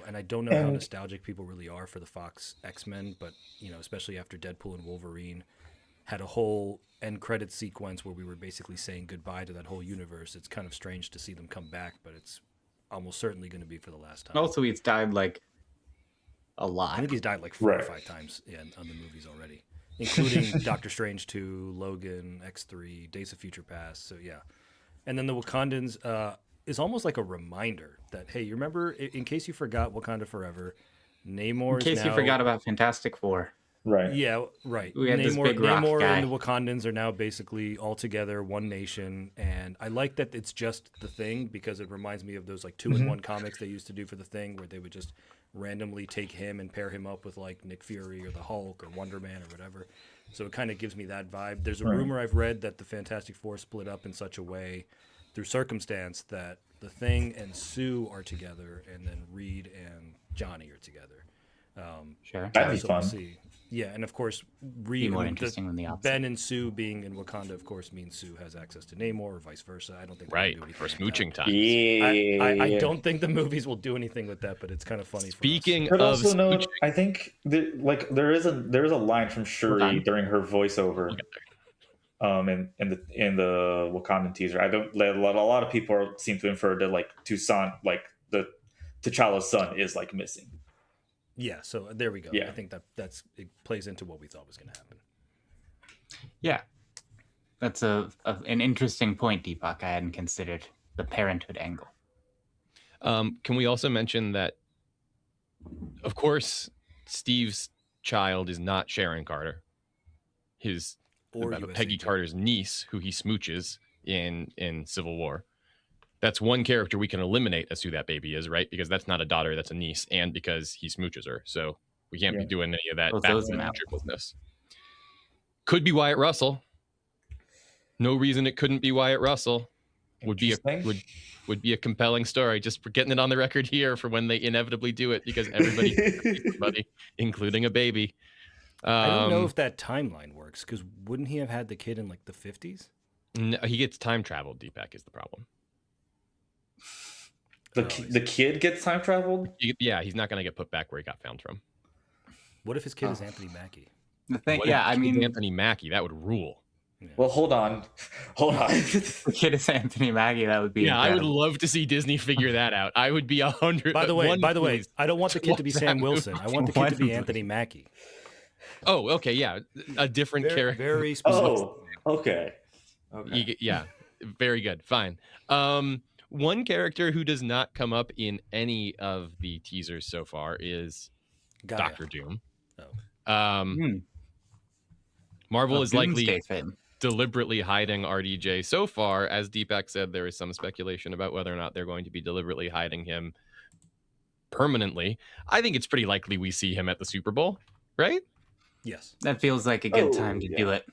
and I don't know how nostalgic people really are for the Fox X-Men, but, especially after Deadpool and Wolverine had a whole end credit sequence where we were basically saying goodbye to that whole universe. It's kind of strange to see them come back, but it's almost certainly going to be for the last time. Also, he's died like a lot. I think he's died like 4 or 5 times on the movies already, including Doctor Strange 2, Logan, X3, Days of Future Past. So yeah, and then the Wakandans is almost like a reminder that, hey, you remember, in case you forgot Wakanda Forever, Namor. In case you forgot about Fantastic Four. Right. Yeah, right. We had this big rock Namor guy. and the Wakandans are now basically all together, one nation, and I like that it's just the Thing because it reminds me of those like 2-in-1 comics they used to do for the Thing, where they would just randomly take him and pair him up with like Nick Fury or the Hulk or Wonder Man or whatever. So it kind of gives me that vibe. There's a rumor I've read that the Fantastic Four split up in such a way through circumstance that the Thing and Sue are together, and then Reed and Johnny are together. Sure. That'd be So fun. we'll see. Yeah, and of course, Be more interesting than the opposite. Ben and Sue being in Wakanda, of course, means Sue has access to Namor, or vice versa. I don't think they're Right, gonna do for anything with smooching that. time. Yeah. I don't think the movies will do anything with that, but it's kind of funny. Speaking But of also note, smooching, I think there is a line from Shuri during her voiceover, in the Wakandan teaser. A lot of people seem to infer that like Tucson, like the T'Challa's son, is like missing. Yeah, so there we go. Yeah. I think it plays into what we thought was going to happen. Yeah. That's an interesting point, Deepak. I hadn't considered the parenthood angle. can we also mention that, of course, Steve's child is not Sharon Carter, his Or USA Peggy Joe. Carter's niece, who he smooches in Civil War. That's one character we can eliminate as who that baby is, right? Because that's not a daughter, that's a niece, and because he smooches her. So we can't be doing any of that Both those backwards matter. business. Could be Wyatt Russell. No reason it couldn't be Wyatt Russell. Would be a compelling story. Just for getting it on the record here for when they inevitably do it, because everybody, including a baby. I don't know if that timeline works, because wouldn't he have had the kid in like the 50s? No, he gets time traveled. Deepak is the problem. The kid gets time traveled. Yeah, he's not going to get put back where he got found from. What if his kid is Anthony Mackie? The thing, What yeah, if I it's mean, Anthony Mackie, that would rule. Well, hold on. the kid is Anthony Mackie. That would be Yeah, I would incredible. love to see Disney figure that out. I would be 100. By the way, I don't want the kid to be watch Sam that Wilson. I want the kid to be Anthony Mackie. Oh, okay, yeah, a different character. Very specific. Oh, okay. Yeah, very good. Fine. One character who does not come up in any of the teasers so far is Gaia. Doctor Doom. Oh. Marvel is likely Doomsday film. deliberately hiding RDJ so far. As Deepak said, there is some speculation about whether or not they're going to be deliberately hiding him permanently. I think it's pretty likely we see him at the Super Bowl, right? Yes. That feels like a good time to do it.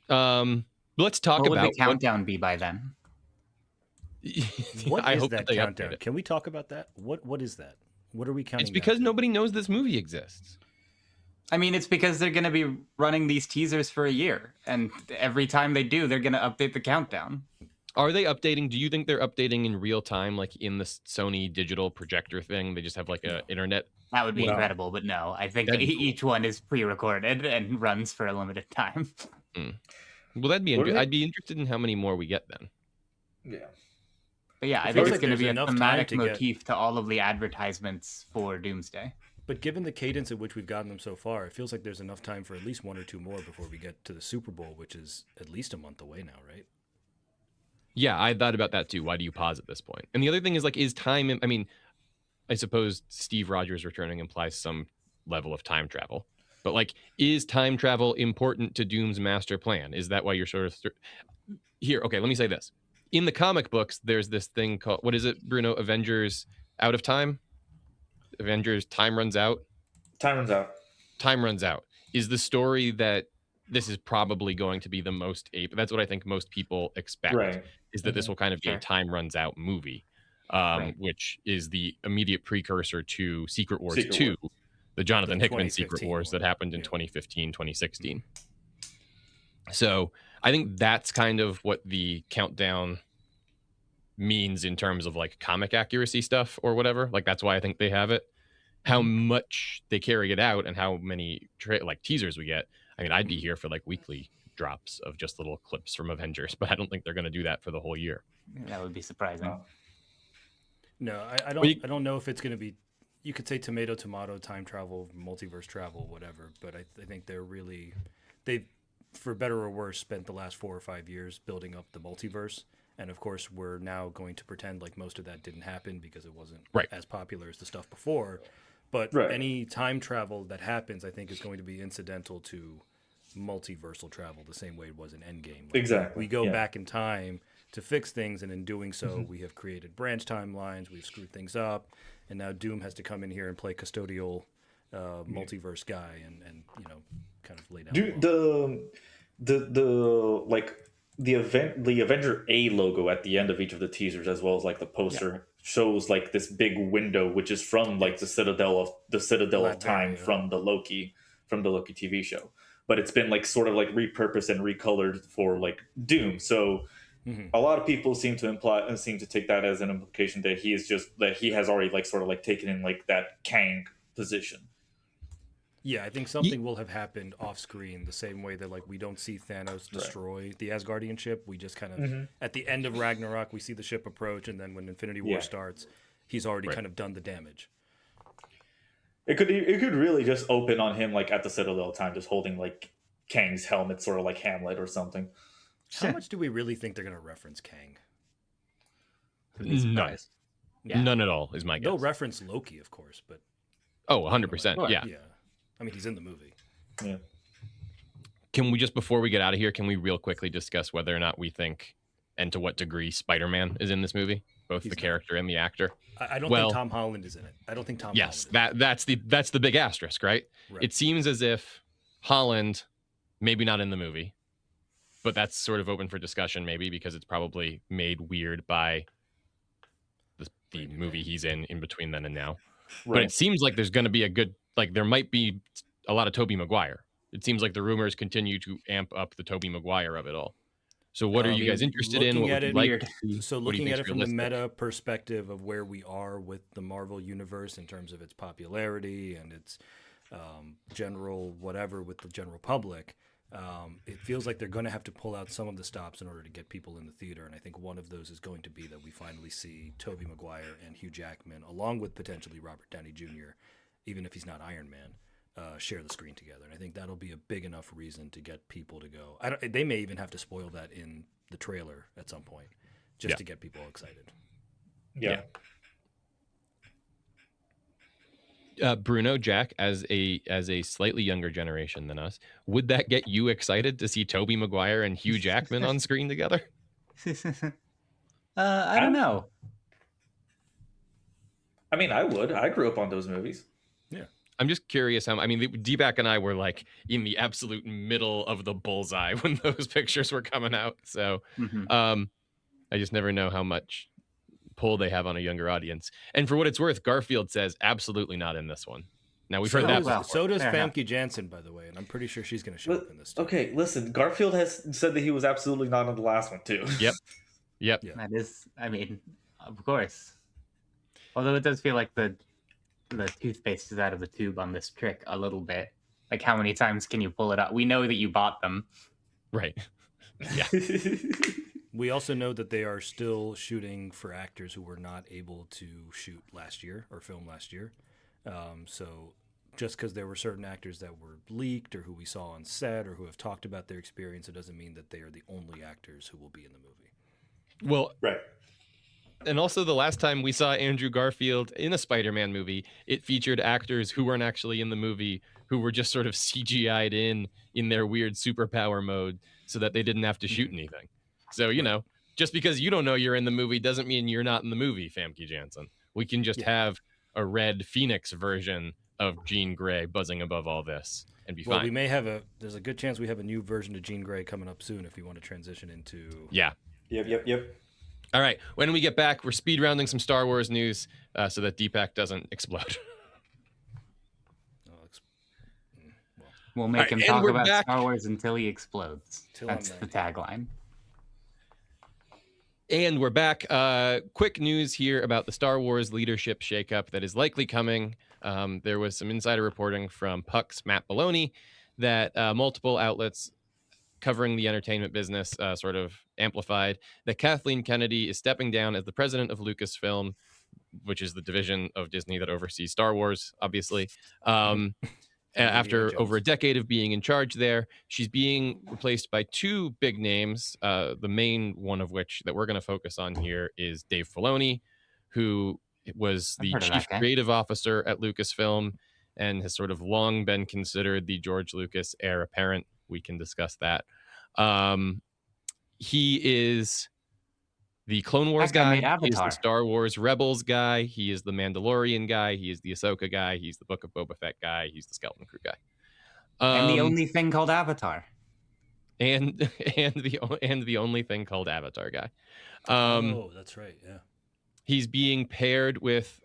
Let's talk What would about the countdown be by then? What I is hope that they update countdown? it. Can we talk about that? What is that? What are we counting? It's because down to? nobody knows this movie exists. I mean, it's because they're going to be running these teasers for a year, and every time they do, they're going to update the countdown. Are they updating? Do you think they're updating in real time, like in the Sony digital projector thing? They just have like a internet. That would be No. incredible, but no, I think That'd be cool. each one is pre-recorded and runs for a limited time. Well, that'd be. What are they- I'd be interested in how many more we get then. Yeah. But yeah, I It think feels it's like going to there's be a enough time thematic to get- motif to all of the advertisements for Doomsday. But given the cadence at which we've gotten them so far, it feels like there's enough time for at least one or two more before we get to the Super Bowl, which is at least a month away now, right? Yeah, I thought about that too. Why do you pause at this point? And the other thing is like, is time? I mean, I suppose Steve Rogers returning implies some level of time travel, but like, is time travel important to Doom's master plan? Is that why you're sort of here? Okay, let me say this. In the comic books, there's this thing called, what is it, Bruno? Avengers Out of Time? Avengers Time Runs Out? Time runs out. Time Runs Out is the story that this is probably going to be the most ape. That's what I think most people expect, Right. is that this will kind of be a Sure. Time Runs Out movie, Right. which is the immediate precursor to Secret Wars Secret 2, Wars. the Jonathan The Hickman Secret 2015 Wars one. that happened in Yeah. 2015, 2016. So I think that's kind of what the countdown means in terms of like comic accuracy stuff or whatever. Like, that's why I think they have it. How much they carry it out and how many like teasers we get. I mean, I'd be here for like weekly drops of just little clips from Avengers, but I don't think they're going to do that for the whole year. That would be surprising. No. No, I Well, don't. I don't know if it's going to be. You could say tomato, time travel, multiverse travel, whatever. But I think they've, for better or worse, spent the last 4 or 5 years building up the multiverse. And of course, we're now going to pretend like most of that didn't happen because it wasn't Right. as popular as the stuff before. But Right. any time travel that happens, I think, is going to be incidental to multiversal travel, the same way it was in Endgame. Like, Exactly, we go yeah. back in time to fix things, and in doing so, we have created branch timelines, we've screwed things up, and now Doom has to come in here and play custodial multiverse guy and kind of lay down. The Avenger A logo at the end of each of the teasers, as well as like the poster, shows like this big window, which is from like the Citadel of Time yeah. from the Loki TV show. But it's been like sort of like repurposed and recolored for like Doom. So a lot of people seem to take that as an implication that he has already like sort of like taken in like that Kang position. Yeah, I think something will have happened off screen the same way that like we don't see Thanos destroy the Asgardian ship. We just kind of at the end of Ragnarok we see the ship approach, and then when Infinity War starts, he's already kind of done the damage. It could really just open on him like at the Citadel of Time, just holding like Kang's helmet, sort of like Hamlet or something. How much do we really think they're going to reference Kang? None. Yeah. None at all is my guess. They'll reference Loki, of course, but Oh, 100%. Sure. Yeah. yeah, I mean he's in the movie. Yeah. Can we just, before we get out of here, can we real quickly discuss whether or not we think and to what degree Spider-Man is in this movie? Both He's the not. character and the actor. I don't Well, think Tom Holland is in it. I don't think Tom. Yes, Holland is that's the big asterisk, right? Right. It seems as if Holland, maybe not in the movie, but that's sort of open for discussion, maybe because it's probably made weird by the movie he's in between then and now. But it seems like there's going to be a good, like there might be a lot of Tobey Maguire. It seems like the rumors continue to amp up the Tobey Maguire of it all. So what are you guys interested in? looking What at would you it- like Weird. to see? So What do you looking at think's it from the realistic? meta perspective of where we are with the Marvel universe in terms of its popularity and its general whatever with the general public, it feels like they're going to have to pull out some of the stops in order to get people in the theater. And I think one of those is going to be that we finally see Tobey Maguire and Hugh Jackman, along with potentially Robert Downey Jr., even if he's not Iron Man, share the screen together. And I think that'll be a big enough reason to get people to go. They may even have to spoil that in the trailer at some point just to get people excited. Yeah. Bruno, Jack, as a slightly younger generation than us, would that get you excited to see Tobey Maguire and Hugh Jackman on screen together? I don't know. I mean, I would. I grew up on those movies. I'm just curious how. I mean, D-Back and I were like in the absolute middle of the bullseye when those pictures were coming out. So, I just never know how much pull they have on a younger audience. And for what it's worth, Garfield says absolutely not in this one. Now we've heard that before. So does Fair enough. Famke Janssen, by the way, and I'm pretty sure she's going to show up in this too. Okay, listen. Garfield has said that he was absolutely not in the last one too. Yep. Yeah. That is, I mean, of course. Although it does feel like the toothpaste is out of the tube on this trick a little bit. Like, how many times can you pull it up? We know that you bought them. Right. Yeah. We also know that they are still shooting for actors who were not able to shoot last year or film last year. So just because there were certain actors that were leaked or who we saw on set or who have talked about their experience, it doesn't mean that they are the only actors who will be in the movie. Well, Right. and also the last time we saw Andrew Garfield in a Spider-Man movie, it featured actors who weren't actually in the movie, who were just sort of CGI'd in their weird superpower mode so that they didn't have to shoot anything. So, just because you don't know you're in the movie doesn't mean you're not in the movie, Famke Janssen. We can just have a Red Phoenix version of Jean Grey buzzing above all this and be Well, fine. we may there's a good chance we have a new version of Jean Grey coming up soon if you want to transition into... Yeah. Yep. All right. When we get back, we're speed rounding some Star Wars news so that Deepak doesn't explode. We'll make him and talk we're about back. Star Wars until he explodes. Till That's I'm the tagline. And we're back. Quick news here about the Star Wars leadership shakeup that is likely coming. There was some insider reporting from Puck's Matt Filoni that multiple outlets covering the entertainment business sort of amplified that Kathleen Kennedy is stepping down as the president of Lucasfilm, which is the division of Disney that oversees Star Wars, obviously. After over a decade of being in charge there, she's being replaced by two big names, the main one of which that we're going to focus on here is Dave Filoni, who was the chief creative officer at Lucasfilm and has sort of long been considered the George Lucas heir apparent. We can discuss that. He is the Clone Wars guy. He is the Star Wars Rebels guy. He is the Mandalorian guy. He is the Ahsoka guy. He's the Book of Boba Fett guy. He's the Skeleton Crew guy. And the only thing called Avatar. And the only thing called Avatar guy. Oh, that's right. Yeah. He's being paired with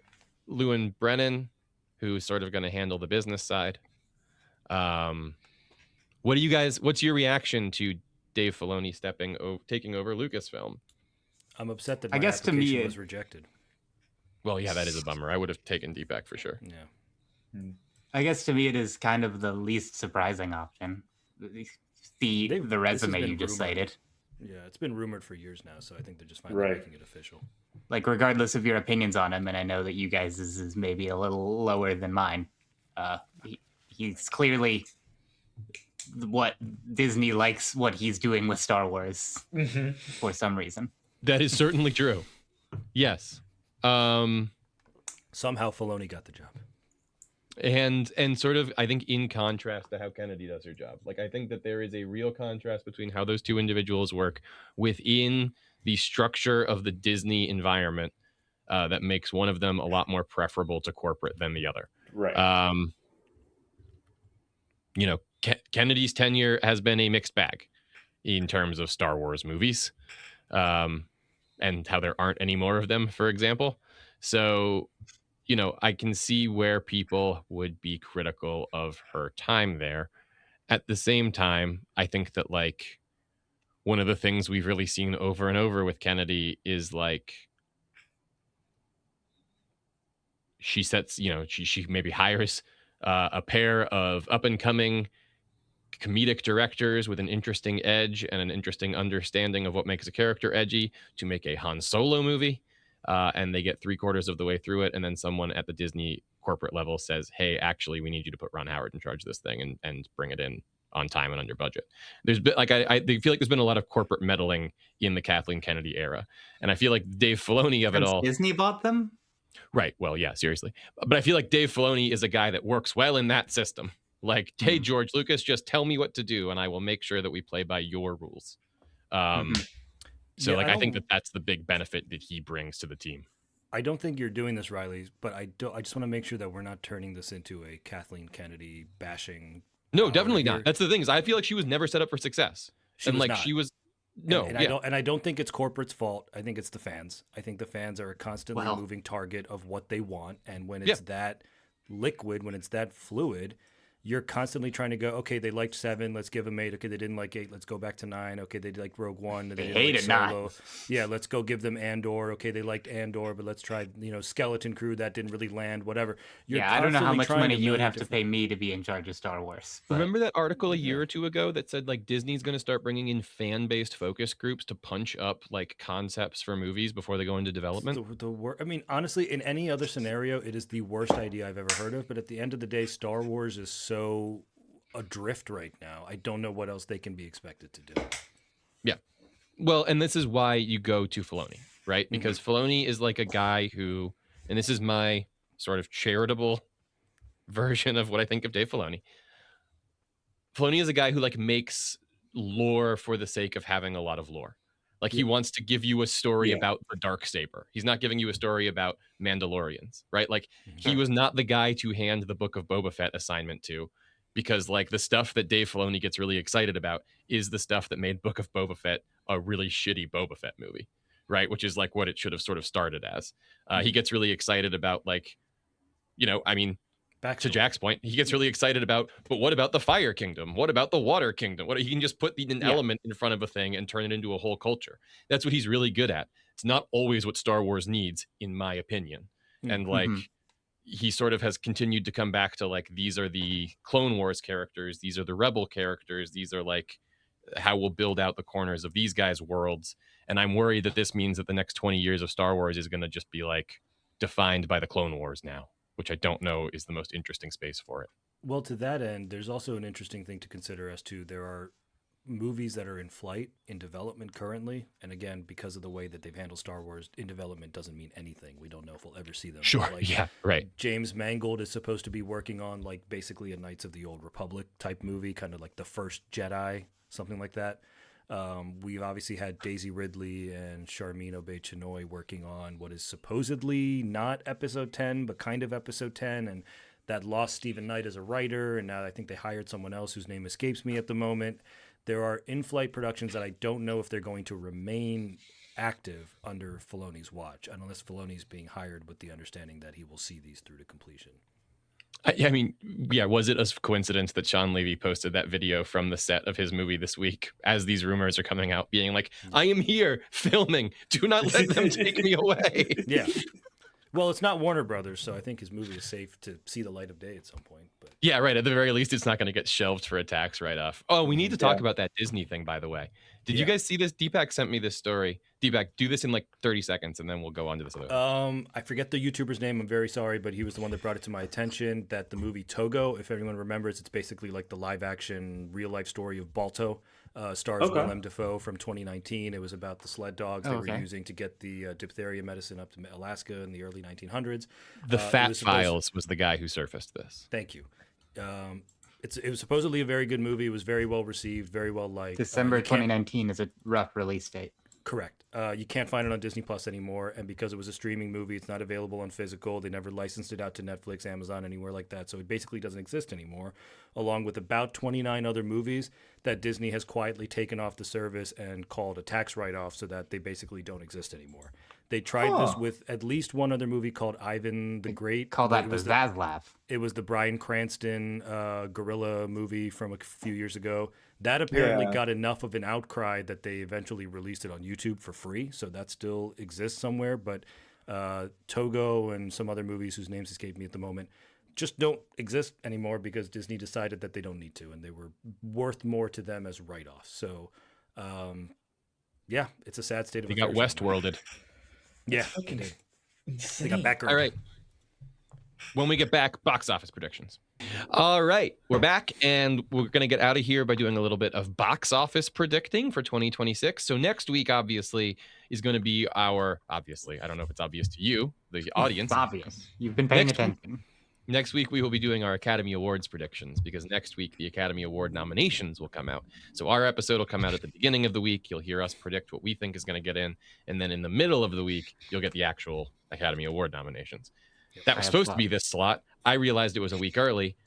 Lewin Brennan, who's sort of going to handle the business side. What's your reaction to Dave Filoni taking over Lucasfilm? I'm upset that my application was rejected. Well, yeah, that is a bummer. I would have taken Deepak for sure. Yeah. I guess to me it is kind of the least surprising option. The resume you just cited. Yeah, it's been rumored for years now, so I think they're just finally making it official. Like, regardless of your opinions on him, and I know that you guys is maybe a little lower than mine, he's clearly what Disney likes what he's doing with Star Wars for some reason. That is certainly true. Yes. Somehow Filoni got the job. And sort of, I think, in contrast to how Kennedy does her job. Like, I think that there is a real contrast between how those two individuals work within the structure of the Disney environment that makes one of them a lot more preferable to corporate than the other. Right. Kennedy's tenure has been a mixed bag in terms of Star Wars movies. And how there aren't any more of them, for example. So, I can see where people would be critical of her time there. At the same time, I think that, like, one of the things we've really seen over and over with Kennedy is, like, she sets, she maybe hires a pair of up-and-coming comedic directors with an interesting edge and an interesting understanding of what makes a character edgy to make a Han Solo movie. And they get 3/4 of the way through it. And then someone at the Disney corporate level says, hey, actually, we need you to put Ron Howard in charge of this thing and bring it in on time and under budget. There's been, like, I feel like there's been a lot of corporate meddling in the Kathleen Kennedy era. And I feel like Dave Filoni of it all. Disney bought them? Right. Well, yeah, seriously. But I feel like Dave Filoni is a guy that works well in that system. Like, hey, George Lucas, just tell me what to do, and I will make sure that we play by your rules. So, I think that's the big benefit that he brings to the team. I don't think you're doing this, Riley, but I just want to make sure that we're not turning this into a Kathleen Kennedy bashing. No, definitely not. That's the thing. Is I feel like she was never set up for success. I don't think it's corporate's fault. I think it's the fans. I think the fans are a constantly moving target of what they want, and when it's that liquid, when it's that fluid, you're constantly trying to go, okay, they liked 7, let's give them 8. Okay, they didn't like 8, let's go back to 9. Okay, they liked Rogue One. They hated Solo. 9. Yeah, let's go give them Andor. Okay, they liked Andor, but let's try, Skeleton Crew. That didn't really land, whatever. I don't know how much money you would have to pay me to be in charge of Star Wars. But... Remember that article a year or two ago that said, like, Disney's going to start bringing in fan-based focus groups to punch up, like, concepts for movies before they go into development? I mean, honestly, in any other scenario, it is the worst idea I've ever heard of. But at the end of the day, Star Wars is so adrift right now. I don't know what else they can be expected to do. Yeah. Well, and this is why you go to Filoni, right? Because Filoni is like a guy who, and this is my sort of charitable version of what I think of Dave Filoni. Filoni is a guy who like makes lore for the sake of having a lot of lore. Like he wants to give you a story about the Darksaber. He's not giving you a story about Mandalorians, right? Like he was not the guy to hand the Book of Boba Fett assignment to, because like the stuff that Dave Filoni gets really excited about is the stuff that made Book of Boba Fett a really shitty Boba Fett movie, right? Which is like what it should have sort of started as. He gets really excited about like, I mean, to Jack's point, he gets really excited about, but what about the Fire Kingdom? What about the Water Kingdom? He can just put an element in front of a thing and turn it into a whole culture. That's what he's really good at. It's not always what Star Wars needs, in my opinion. And like, he sort of has continued to come back to like, these are the Clone Wars characters. These are the Rebel characters. These are like how we'll build out the corners of these guys' worlds. And I'm worried that this means that the next 20 years of Star Wars is going to just be like defined by the Clone Wars now, which I don't know is the most interesting space for it. Well, to that end, there's also an interesting thing to consider as to there are movies that are in flight, in development currently. And again, because of the way that they've handled Star Wars, in development doesn't mean anything. We don't know if we'll ever see them. Sure, like, yeah, right. James Mangold is supposed to be working on like basically a Knights of the Old Republic type movie, kind of like The First Jedi, something like that. We've obviously had Daisy Ridley and Sharmeen Obaid-Chinoy working on what is supposedly not episode 10, but kind of episode 10. And that lost Stephen Knight as a writer. And now I think they hired someone else whose name escapes me at the moment. There are in-flight productions that I don't know if they're going to remain active under Filoni's watch, unless Filoni's being hired with the understanding that he will see these through to completion. I mean, yeah, was it a coincidence that Sean Levy posted that video from the set of his movie this week as these rumors are coming out, being like, I am here filming. Do not let them take me away. Yeah. Well, it's not Warner Brothers, so I think his movie is safe to see the light of day at some point. But yeah, right. At the very least, it's not going to get shelved for a tax write-off. Oh, we need to talk about that Disney thing, by the way. Did you guys see this? Deepak sent me this story. Deepak, do this in like 30 seconds, and then we'll go on to this other. I forget the YouTuber's name. I'm very sorry, but he was the one that brought it to my attention that the movie Togo, if anyone remembers, it's basically like the live-action, real-life story of Balto. Stars Willem Dafoe from 2019. It was about the sled dogs they were using to get the diphtheria medicine up to Alaska in the early 1900s. The Fat Files was the guy who surfaced this. Thank you. It was supposedly a very good movie. It was very well received, very well liked. December 2019 is a rough release date. Correct. You can't find it on Disney Plus anymore, and because it was a streaming movie, it's not available on physical. They never licensed it out to Netflix, Amazon, anywhere like that, so it basically doesn't exist anymore, along with about 29 other movies that Disney has quietly taken off the service and called a tax write-off so that they basically don't exist anymore. They tried this with at least one other movie called Ivan the Great. Call that the Zaslav. It was the Bryan Cranston gorilla movie from a few years ago. That apparently got enough of an outcry that they eventually released it on YouTube for free. So that still exists somewhere. But Togo and some other movies whose names escape me at the moment just don't exist anymore because Disney decided that they don't need to. And they were worth more to them as write-offs. So, yeah, it's a sad state of affairs. They got Westworlded. Yeah. They got Batgirl. All right. When we get back, box office predictions. All right, we're back, and we're going to get out of here by doing a little bit of box office predicting for 2026. So next week, obviously, is going to be obviously, I don't know if it's obvious to you, the audience. It's obvious. You've been paying attention. Next week, we will be doing our Academy Awards predictions, because next week, the Academy Award nominations will come out. So our episode will come out at the beginning of the week. You'll hear us predict what we think is going to get in. And then in the middle of the week, you'll get the actual Academy Award nominations. That was supposed to be this slot. I realized it was a week early.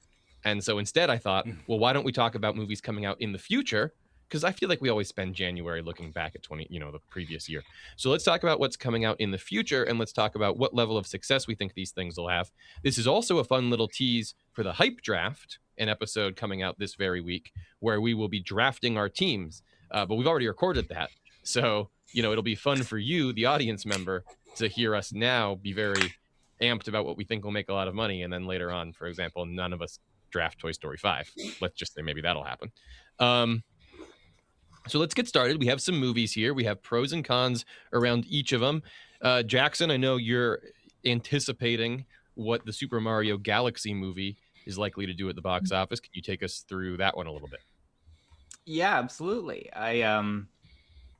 And so instead I thought, well, why don't we talk about movies coming out in the future? Because I feel like we always spend January looking back at the previous year. So let's talk about what's coming out in the future, and let's talk about what level of success we think these things will have. This is also a fun little tease for the Hype Draft, an episode coming out this very week, where we will be drafting our teams. But we've already recorded that. So, it'll be fun for you, the audience member, to hear us now be very amped about what we think will make a lot of money. And then later on, for example, none of us draft Toy Story 5. Let's just say maybe that'll happen. So let's get started. We have some movies here. We have pros and cons around each of them. Jackson, I know you're anticipating what the Super Mario Galaxy movie is likely to do at the box office. Can you take us through that one a little bit? Yeah, absolutely.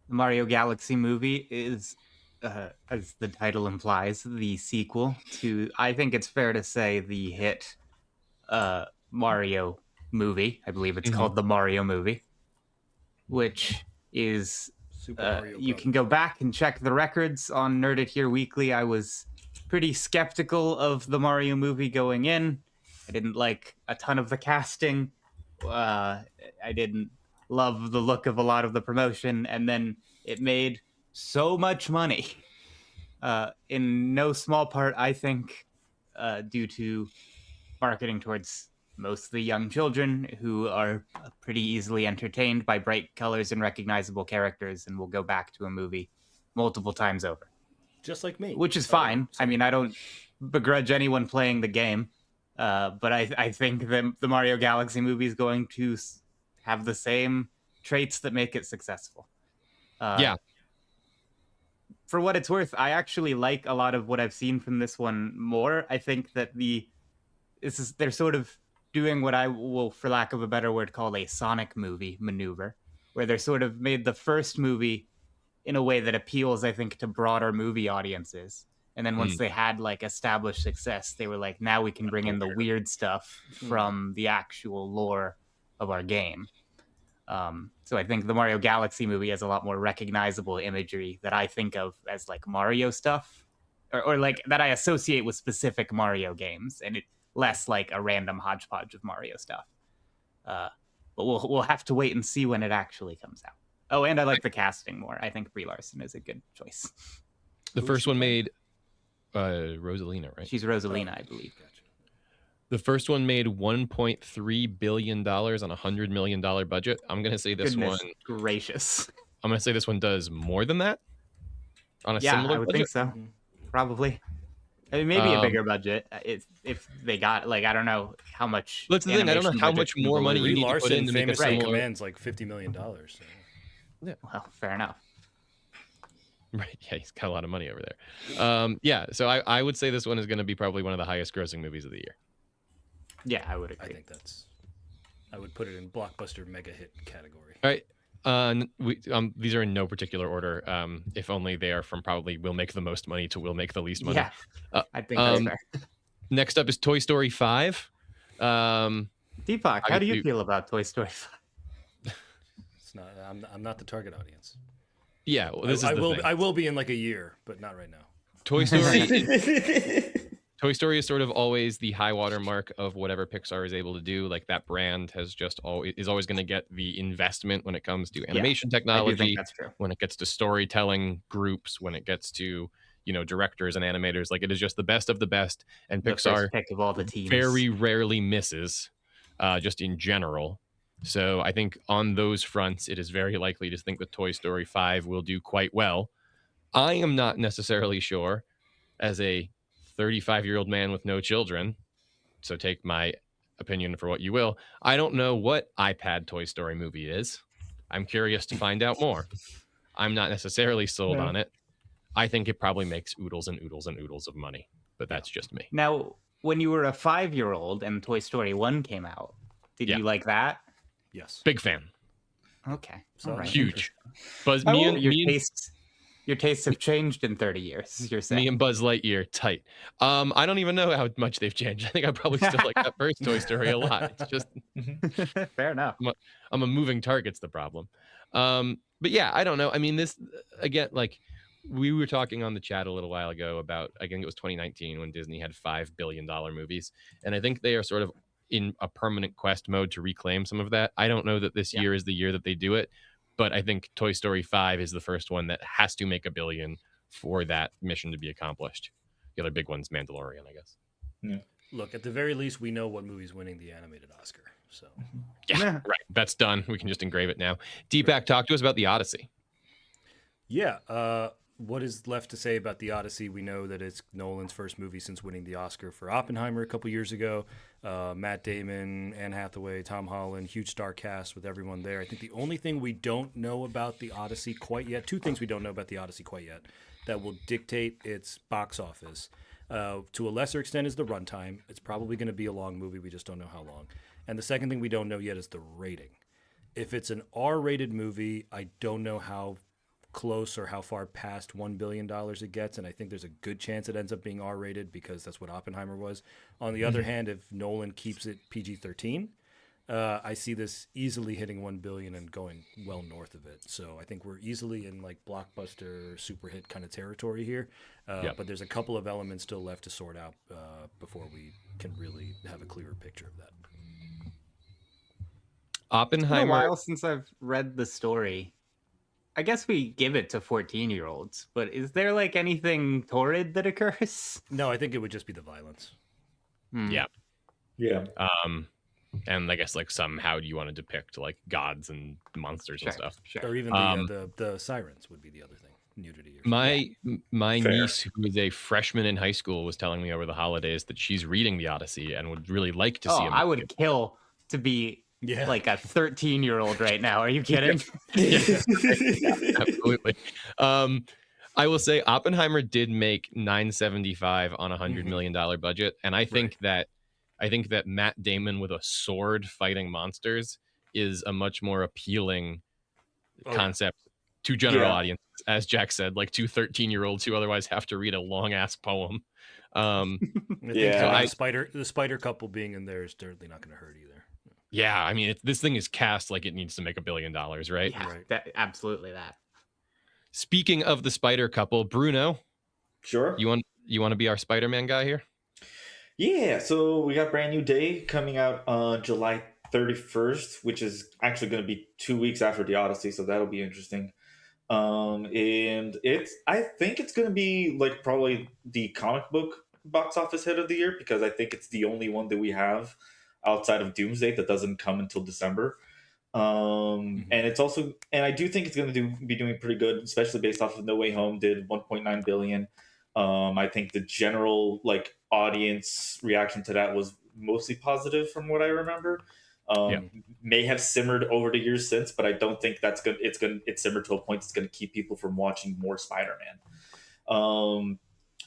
The Mario Galaxy movie is, as the title implies, the sequel to, I think it's fair to say, the hit Mario movie. I believe it's called the Mario movie, which is Super Mario you Brothers. can go back and check the records on Nerd It Here Weekly. I was pretty skeptical of the Mario movie going in. I didn't like a ton of the casting. I didn't love the look of a lot of the promotion, and then it made so much money. In no small part, I think, due to marketing towards mostly young children who are pretty easily entertained by bright colors and recognizable characters and will go back to a movie multiple times over. Just like me. Which is fine. I mean, I don't begrudge anyone playing the game, but I think the Mario Galaxy movie is going to have the same traits that make it successful. Yeah. For what it's worth, I actually like a lot of what I've seen from this one more. I think that they're sort of doing what I will, for lack of a better word, call a Sonic movie maneuver, where they're sort of made the first movie in a way that appeals, I think, to broader movie audiences. And then once they had like established success, they were like, now we can bring in the weird stuff from the actual lore of our game. So I think the Mario Galaxy movie has a lot more recognizable imagery that I think of as like Mario stuff, or like that I associate with specific Mario games, and it less like a random hodgepodge of Mario stuff. But we'll have to wait and see when it actually comes out. Oh, and I like the casting more. I think Brie Larson is a good choice. The first one made Rosalina, right? She's Rosalina, I believe. The first one made $1.3 billion on a $100 million budget. I'm going to say this Goodness one. gracious. I'm going to say this one does more than that on a similar I would budget. think so. Probably. I mean, maybe a bigger budget if they got, like, I don't know how much. That's the thing. I don't know how much more money you Brie need to put Larson in to make a famously similar. commands like $50 million. So. Yeah. Well, fair enough. Right. Yeah, he's got a lot of money over there. Yeah. So I would say this one is going to be probably one of the highest grossing movies of the year. Yeah, I would agree. I think I would put it in blockbuster mega hit category. All right. These are in no particular order. If only they are from probably will make the most money to will make the least money. Yeah, I think that's fair. Next up is Toy Story 5. Deepak, how do you feel about Toy Story 5? It's not. I'm not the target audience. Yeah, well, this is the thing. I will be in like a year, but not right now. Toy Story. Toy Story is sort of always the high water mark of whatever Pixar is able to do. Like that brand has just always going to get the investment when it comes to animation technology. I do think that's true. When it gets to storytelling groups, when it gets to directors and animators, like it is just the best of the best. And The Pixar first pick of all the teams. very rarely misses, just in general. So I think on those fronts, it is very likely to think that Toy Story 5 will do quite well. I am not necessarily sure, as a 35-year-old man with no children, so take my opinion for what you will. I don't know what iPad Toy Story movie is. I'm curious to find out more. I'm not necessarily sold on it. I think it probably makes oodles and oodles and oodles of money, but that's just me. Now, when you were a 5-year-old and Toy Story 1 came out, did you like that? Yes. Big fan. Okay. So all right. Huge. Buzz, Your tastes have changed in 30 years, you're saying. Me and Buzz Lightyear, tight. I don't even know how much they've changed. I think I probably still like that first Toy Story a lot. It's just fair enough. I'm a moving target's the problem. But yeah, I don't know. I mean, this again, like we were talking on the chat a little while ago about, I think it was 2019 when Disney had $5 billion movies, and I think they are sort of in a permanent quest mode to reclaim some of that. I don't know that this year is the year that they do it, but I think Toy Story 5 is the first one that has to make $1 billion for that mission to be accomplished. The other big one's Mandalorian, I guess. Yeah. Look, at the very least, we know what movie's winning the animated Oscar. So yeah, right. That's done. We can just engrave it now. Deepak, talk to us about the Odyssey. Yeah. What is left to say about the Odyssey? We know that it's Nolan's first movie since winning the Oscar for Oppenheimer a couple years ago. Matt Damon, Anne Hathaway, Tom Holland, huge star cast with everyone there. I think the only thing we don't know about the Odyssey quite yet, two things we don't know about the Odyssey quite yet that will dictate its box office. To a lesser extent is the runtime. It's probably going to be a long movie. We just don't know how long. And the second thing we don't know yet is the rating. If it's an R-rated movie, I don't know how close or how far past $1 billion it gets, and I think there's a good chance it ends up being R-rated because that's what Oppenheimer was. On the other hand, if Nolan keeps it PG-13, I see this easily hitting 1 billion and going well north of it. So I think we're easily in like blockbuster super hit kind of territory here. But there's a couple of elements still left to sort out before we can really have a clearer picture of that. Oppenheimer. It's been a while since I've read the story. I guess we give it to 14-year-olds, but is there like anything torrid that occurs? No, I think it would just be the violence. Yeah. Yeah. And I guess like somehow you want to depict like gods and monsters and stuff. Or even the sirens would be the other thing. Nudity. My niece, who is a freshman in high school, was telling me over the holidays that she's reading the Odyssey and would really like to see him. I would kill to be like a 13-year-old right now. Are you kidding? Yeah, absolutely. I will say Oppenheimer did make $975 on $100 million budget, and I think that Matt Damon with a sword fighting monsters is a much more appealing concept to general audiences, as Jack said, like to 13-year-olds who otherwise have to read a long ass poem. The spider couple being in there is certainly not going to hurt either. Yeah, I mean, this thing is cast like it needs to make $1 billion, right? Yeah, absolutely that. Speaking of the spider couple, Bruno, sure. You want to be our Spider-Man guy here? Yeah. So we got Brand New Day coming out on July 31st, which is actually going to be 2 weeks after the Odyssey, so that'll be interesting. And I think it's going to be like probably the comic book box office hit of the year, because I think it's the only one that we have outside of Doomsday that doesn't come until December. And it's also, and I do think it's going to be doing pretty good, especially based off of No Way Home did 1.9 billion. I think the general like audience reaction to that was mostly positive from what I remember. May have simmered over the years since, but I don't think that's good. It's simmered to a point that's going to keep people from watching more Spider-Man.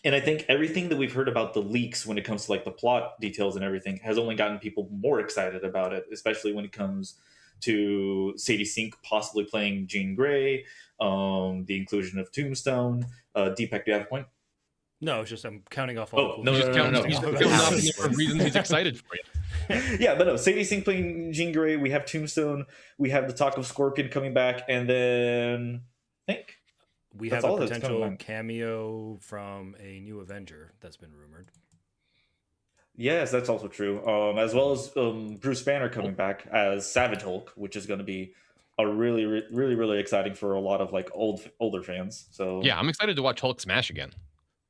And I think everything that we've heard about the leaks when it comes to like the plot details and everything has only gotten people more excited about it, especially when it comes to Sadie Sink possibly playing Jean Grey, the inclusion of Tombstone. Deepak, do you have a point? No, it's just I'm counting off all. No. He's counting off for reasons he's excited for you. Yeah, but no, Sadie Sink playing Jean Grey. We have Tombstone. We have the talk of Scorpion coming back, and then I think we have a potential cameo from a new Avenger that's been rumored. Yes, that's also true. As well as Bruce Banner coming back as Savage Hulk, which is going to be a really exciting for a lot of like older fans. So yeah, I'm excited to watch Hulk smash again.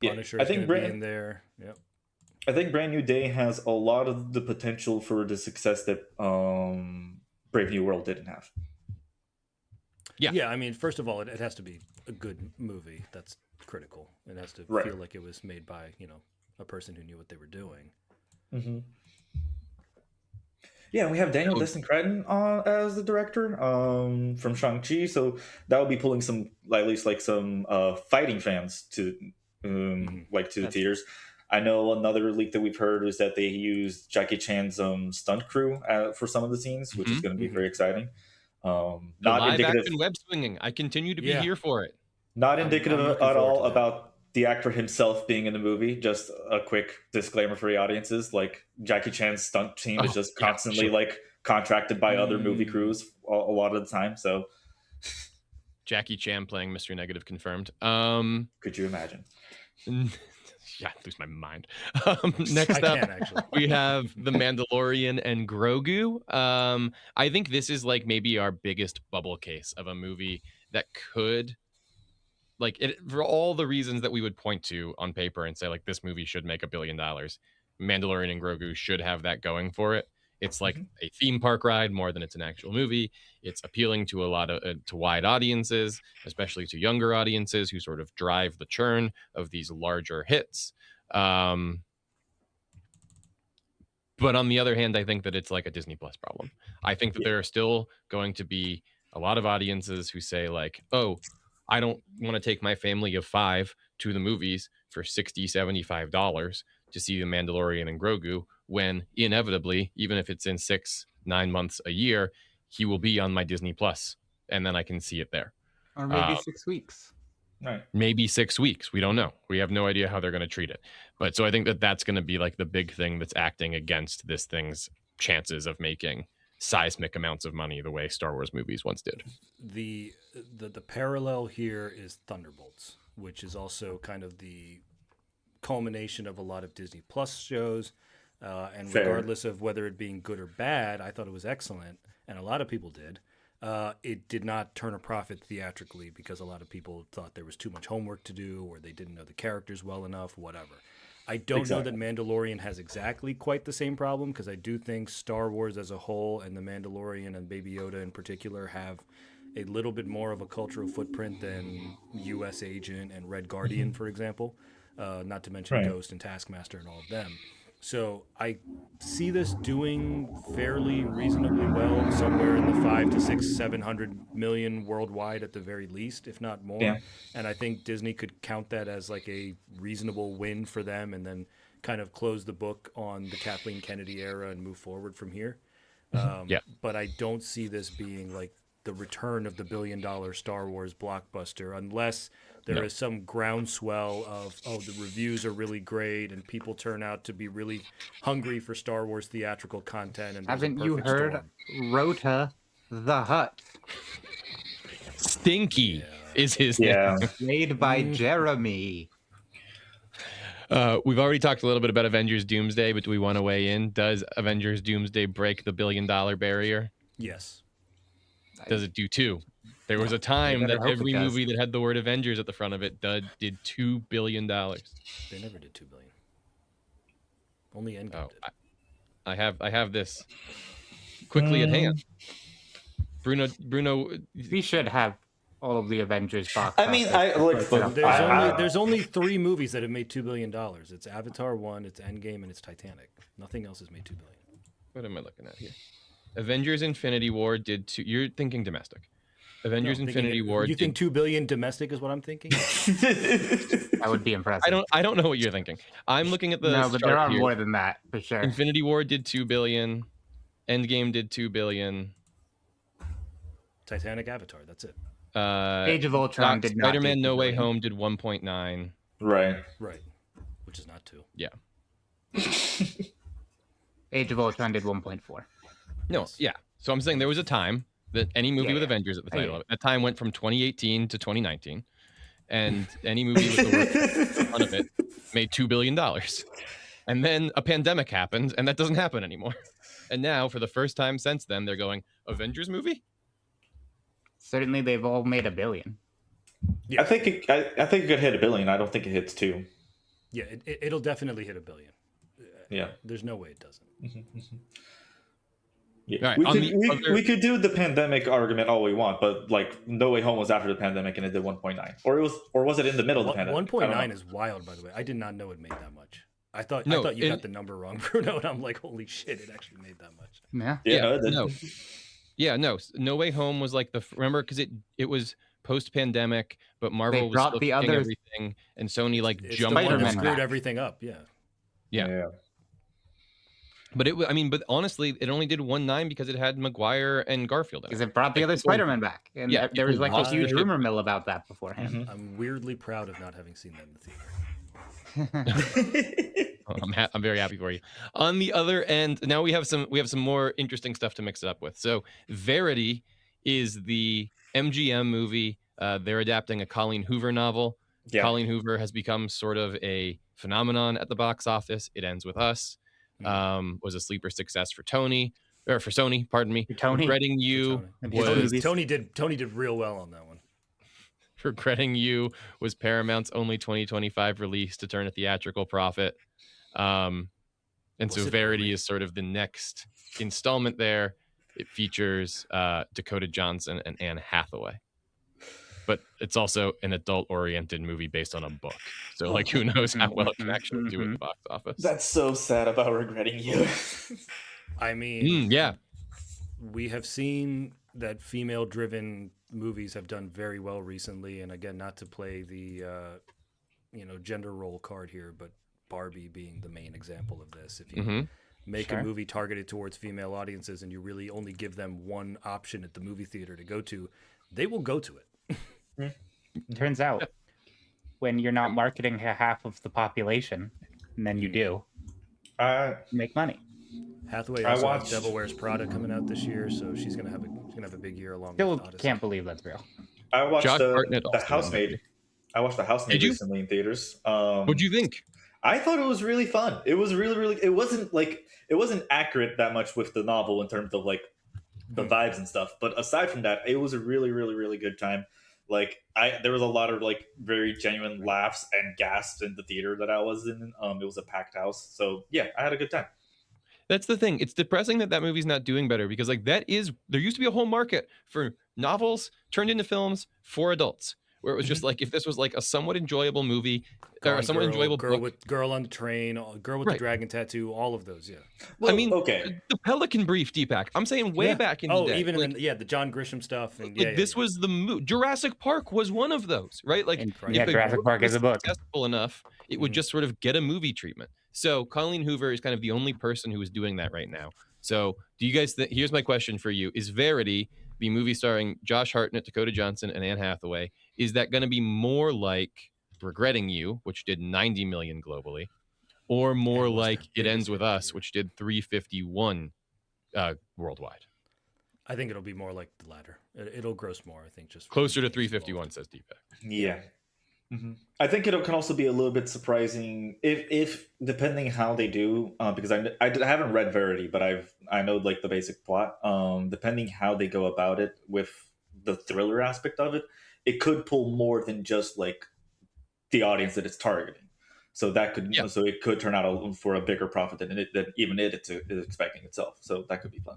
Punisher is going to be in there. Yep. I think Brand New Day has a lot of the potential for the success that Brave New World didn't have. Yeah. I mean, first of all, it has to be a good movie. That's critical. It has to feel like it was made by a person who knew what they were doing. Mm-hmm. Yeah, and we have Daniel Destin Cretton as the director from Shang-Chi, so that will be pulling some, at least like some fighting fans to the theaters. I know another leak that we've heard is that they used Jackie Chan's stunt crew for some of the scenes, which is going to be very exciting. Not live action web swinging. I continue to be here for it. Not indicative at all about the actor himself being in the movie. Just a quick disclaimer for the audiences: like Jackie Chan's stunt team is just constantly like contracted by other movie crews a lot of the time. So Jackie Chan playing Mr. Negative confirmed. Could you imagine? Yeah, I lose my mind. Next up, we have The Mandalorian and Grogu. I think this is like maybe our biggest bubble case of a movie that could, like, it, for all the reasons that we would point to on paper and say, like, this movie should make $1 billion. Mandalorian and Grogu should have that going for it. It's like a theme park ride more than it's an actual movie. It's appealing to a lot of to wide audiences, especially to younger audiences who sort of drive the churn of these larger hits. But on the other hand, I think that it's like a Disney Plus problem. I think that there are still going to be a lot of audiences who say like, oh, I don't want to take my family of 5 to the movies for $60, $75 to see The Mandalorian and Grogu, when inevitably, even if it's in 6-9 months a year, he will be on my Disney Plus, and then I can see it there. Or maybe 6 weeks. Right. Maybe 6 weeks. We don't know. We have no idea how they're going to treat it. But so I think that that's going to be like the big thing that's acting against this thing's chances of making seismic amounts of money the way Star Wars movies once did. The parallel here is Thunderbolts, which is also kind of the culmination of a lot of Disney Plus shows. And Fair. regardless of whether it being good or bad, I thought it was excellent, and a lot of people did. It did not turn a profit theatrically because a lot of people thought there was too much homework to do, or they didn't know the characters well enough, whatever. I don't know that Mandalorian has exactly quite the same problem, because I do think Star Wars as a whole and the Mandalorian and Baby Yoda in particular have a little bit more of a cultural footprint than U.S. Agent and Red Guardian, for example, not to mention Ghost and Taskmaster and all of them. So I see this doing fairly reasonably well, somewhere in the 5 to 6, 700 million worldwide at the very least, if not more. Yeah. And I think Disney could count that as like a reasonable win for them, and then kind of close the book on the Kathleen Kennedy era and move forward from here. But I don't see this being like the return of the billion-dollar Star Wars blockbuster, unless there is some groundswell of, the reviews are really great and people turn out to be really hungry for Star Wars theatrical content. And haven't you heard Rota the Hutt? Stinky is his name. Made by Jeremy. We've already talked a little bit about Avengers Doomsday, but do we want to weigh in? Does Avengers Doomsday break the $1 billion barrier? Yes. Does it do 2? There was a time that every movie that had the word Avengers at the front of it did $2 billion. They never did $2 billion. Only Endgame did. I have this quickly at hand. Bruno, we should have all of the Avengers box. I mean, there's only 3 movies that have made $2 billion. It's Avatar 1, it's Endgame, and it's Titanic. Nothing else has made $2 billion. What am I looking at here? Avengers Infinity War did 2. You're thinking domestic. Avengers Infinity War. You think $2 billion domestic is what I'm thinking? That would be impressive. I don't know what you're thinking. I'm looking at the No, but there are here. more than that for sure. Infinity War did 2 billion. Endgame did 2 billion. Titanic, Avatar, that's it. Age of Ultron did not. Spider-Man No Way Home did 1.9. Right. Which is not 2. Yeah. Age of Ultron did 1.4. No, yeah. So I'm saying there was a time that any movie with Avengers at the title of it, that time went from 2018 to 2019, and any movie with the word in front of it made $2 billion. And then a pandemic happened, and that doesn't happen anymore. And now, for the first time since then, they're going, Avengers movie? Certainly, they've all made $1 billion. Yeah. I think it could hit $1 billion. I don't think it hits 2. Yeah, it'll definitely hit $1 billion. Yeah. There's no way it doesn't. Yeah. Right, we could do the pandemic argument all we want, but like No Way Home was after the pandemic and it did 1.9, or was it in the middle of the pandemic? 1.9 is wild, by the way. I did not know it made that much. I thought you got the number wrong, Bruno, and I'm like, holy shit, it actually made that much. No Way Home was like remember, because it was post-pandemic, but Marvel was still the doing others, everything, and Sony jumped on and screwed everything up. Yeah. But but honestly, it only did 1.9 because it had Maguire and Garfield in it. Because it brought the other Spider-Man back, and there was like a huge rumor mill about that beforehand. Mm-hmm. I'm weirdly proud of not having seen that in the theater. I'm very happy for you. On the other end, now we have some more interesting stuff to mix it up with. So Verity is the MGM movie. They're adapting a Colleen Hoover novel. Yeah. Colleen Hoover has become sort of a phenomenon at the box office. It Ends With Us. Was a sleeper success for Sony. Pardon me. Regretting You Tony did real well on that one. Regretting You was Paramount's only 2025 release to turn a theatrical profit. And so Verity is sort of the next installment there. It features Dakota Johnson and Anne Hathaway. But it's also an adult-oriented movie based on a book. So, who knows how well it can actually do at the box office. That's so sad about Regretting You. I mean, yeah. We have seen that female-driven movies have done very well recently. And again, not to play the, gender role card here, but Barbie being the main example of this. If you make a movie targeted towards female audiences and you really only give them one option at the movie theater to go to, they will go to it. Turns out, when you're not marketing half of the population, and then you do, I you make money. Hathaway I also has watched- Devil Wears Prada coming out this year, so she's gonna have a big year along Still with Odyssey. can't believe that's real. I watched Josh the Hartnett also Housemaid. I watched the Housemaid Did you? recently in theaters. What'd you think? I thought it was really fun. It was really. It wasn't accurate that much with the novel in terms of like the vibes and stuff. But aside from that, it was a really good time. Like there was a lot of like very genuine laughs and gasps in the theater that I was in. It was a packed house, so yeah, I had a good time. That's the thing. It's depressing that movie's not doing better because like there used to be a whole market for novels turned into films for adults, where it was just like if this was like a somewhat enjoyable movie or a somewhat enjoyable book. Girl on the Train, Girl with the Right. Dragon Tattoo, all of those, yeah. Well, I mean, okay. the Pelican Brief, Deepak. I'm saying way back in the day. Even like, the John Grisham stuff, and this was the Jurassic Park was one of those, right? Like, And, if yeah, a Jurassic book Park was is a book. successful enough, it would just sort of get a movie treatment. So Colleen Hoover is kind of the only person who is doing that right now. So do you guys here's my question for you. Is Verity, the movie starring Josh Hartnett, Dakota Johnson, and Anne Hathaway, is that going to be more like Regretting You, which did 90 million globally, or more And was like their It Ends biggest With hit of the Us, year. which did 351 worldwide? I think it'll be more like the latter. It'll gross more, I think, just Closer to for the games 351, says Deepak. Yeah. I think it can also be a little bit surprising if depending how they do, because I haven't read Verity, but I know like the basic plot. Depending how they go about it with the thriller aspect of it, it could pull more than just like the audience that it's targeting. So that could so it could turn out for a bigger profit than even it is expecting itself. So that could be fun.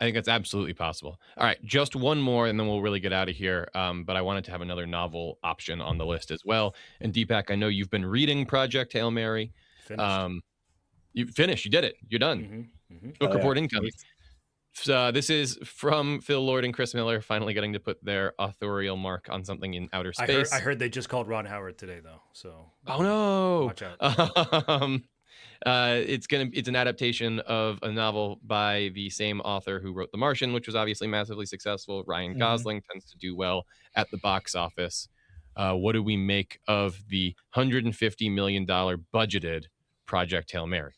I think that's absolutely possible. All right, just one more, and then we'll really get out of here. But I wanted to have another novel option on the list as well. And Deepak, I know you've been reading Project Hail Mary. Finished. You finished. You did it. You're done. Book report incoming. This is from Phil Lord and Chris Miller, finally getting to put their authorial mark on something in outer space. I heard they just called Ron Howard today, though. So oh no! watch out. It's an adaptation of a novel by the same author who wrote The Martian, which was obviously massively successful. Ryan Gosling tends to do well at the box office. What do we make of the $150 million budgeted Project Hail Mary?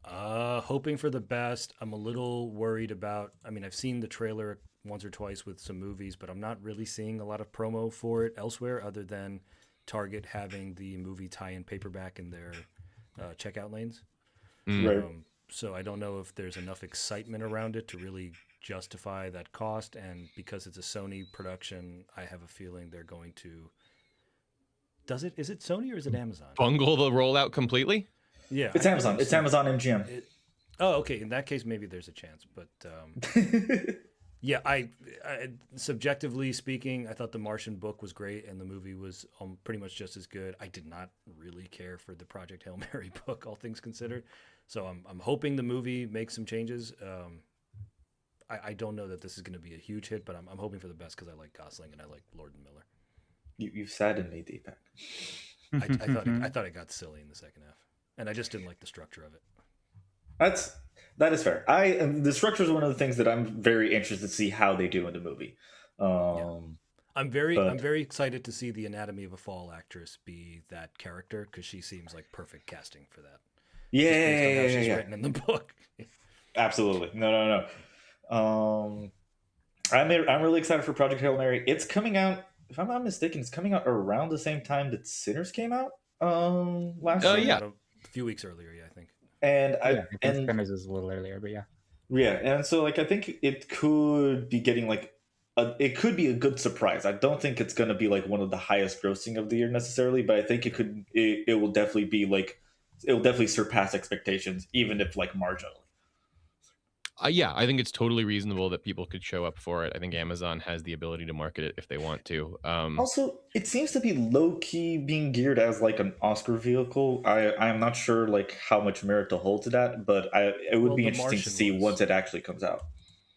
Hoping for the best. I'm a little worried about. I mean, I've seen the trailer once or twice with some movies, but I'm not really seeing a lot of promo for it elsewhere, other than Target having the movie tie-in paperback in their checkout lanes. Right. So I don't know if there's enough excitement around it to really justify that cost. And because it's a Sony production, I have a feeling they're going to. Is it Sony or is it Amazon? Bungle the rollout completely? Yeah, It's Amazon. It's Amazon MGM. Okay. In that case, maybe there's a chance. But yeah, I subjectively speaking, I thought the Martian book was great, and the movie was pretty much just as good. I did not really care for the Project Hail Mary book, all things considered. So I'm hoping the movie makes some changes. I don't know that this is going to be a huge hit, but I'm hoping for the best because I like Gosling and I like Lord and Miller. You've saddened me, Deepak. I thought it got silly in the second half, and I just didn't like the structure of it. That is fair. The structure is one of the things that I'm very interested to see how they do in the movie. I'm very excited to see the Anatomy of a Fall actress be that character because she seems like perfect casting for that. Yeah, She's written in the book. Absolutely. No. I'm really excited for Project Hail Mary. It's coming out, if I'm not mistaken, it's coming out around the same time that Sinners came out last year. Yeah. A few weeks earlier, yeah, I think. And Sinners is a little earlier, but yeah. Yeah, and so like I think it could be getting like it could be a good surprise. I don't think it's going to be like one of the highest grossing of the year necessarily, but I think it will definitely be like it will definitely surpass expectations, even if like marginally. Yeah, I think it's totally reasonable that people could show up for it. I think Amazon has the ability to market it if they want to. Also, it seems to be low key being geared as like an Oscar vehicle. I am not sure like how much merit to hold to that, but it would be interesting to see once it actually comes out.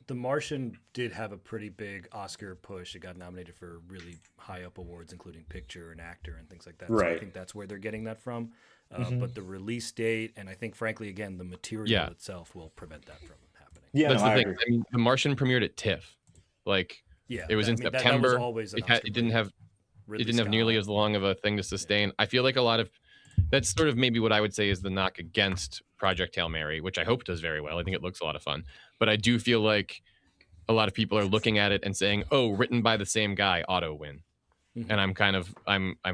The Martian did have a pretty big Oscar push. It got nominated for really high up awards, including picture and actor and things like that. Right. So I think that's where they're getting that from. But the release date, and I think, frankly, again, the material itself will prevent that from happening. Yeah, that's no, the I thing. agree. I mean, The Martian premiered at TIFF. Like, Yeah, It was in that was September. always an It didn't have nearly as long of a thing to sustain. I feel like a lot of that's sort of maybe what I would say is the knock against Project Hail Mary, which I hope does very well. I think it looks a lot of fun, but I do feel like a lot of people are looking at it and saying, "Oh, written by the same guy, auto win." And I'm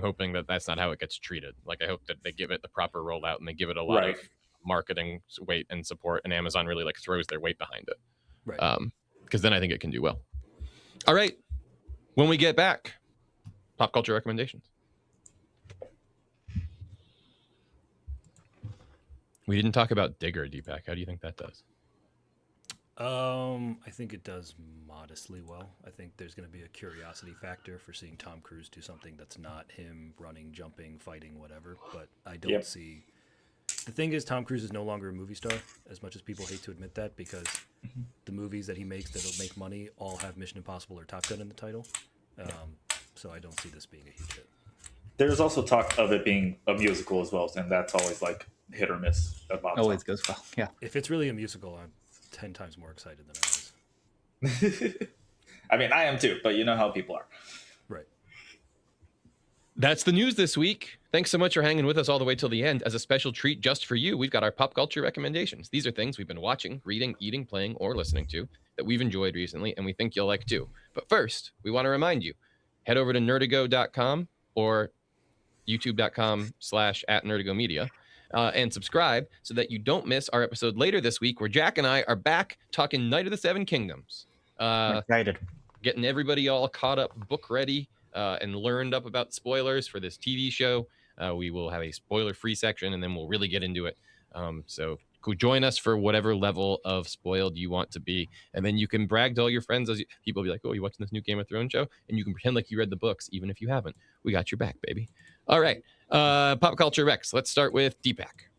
hoping that that's not how it gets treated. Like I hope that they give it the proper rollout and they give it a lot Right. of marketing weight and support, and Amazon really like throws their weight behind it. Right. Because then I think it can do well. All right, when we get back, pop culture recommendations. We didn't talk about Digger, Deepak. How do you think that does? I think it does modestly well. I think there's going to be a curiosity factor for seeing Tom Cruise do something that's not him running, jumping, fighting, whatever. But I don't see. The thing is, Tom Cruise is no longer a movie star, as much as people hate to admit that, because the movies that he makes that'll make money all have Mission Impossible or Top Gun in the title. So I don't see this being a huge hit. There's also talk of it being a musical as well, and that's always like hit or miss. Always goes well. Yeah. If it's really a musical, I'm 10 times more excited than I was. I mean, I am too, but you know how people are. Right. That's the news this week. Thanks so much for hanging with us all the way till the end. As a special treat just for you, we've got our pop culture recommendations. These are things we've been watching, reading, eating, playing, or listening to that we've enjoyed recently and we think you'll like too. But first, we want to remind you, head over to nerdigo.com or youtube.com/@nerdigomedia and subscribe so that you don't miss our episode later this week where Jack and I are back talking Knight of the Seven Kingdoms. I'm excited. Getting everybody all caught up, book ready, and learned up about spoilers for this TV show. We will have a spoiler-free section, and then we'll really get into it. So go join us for whatever level of spoiled you want to be, and then you can brag to all your friends. People will be like, "Oh, you watching this new Game of Thrones show?" And you can pretend like you read the books, even if you haven't. We got your back, baby. All right, Pop Culture Rex. Let's start with Deepak.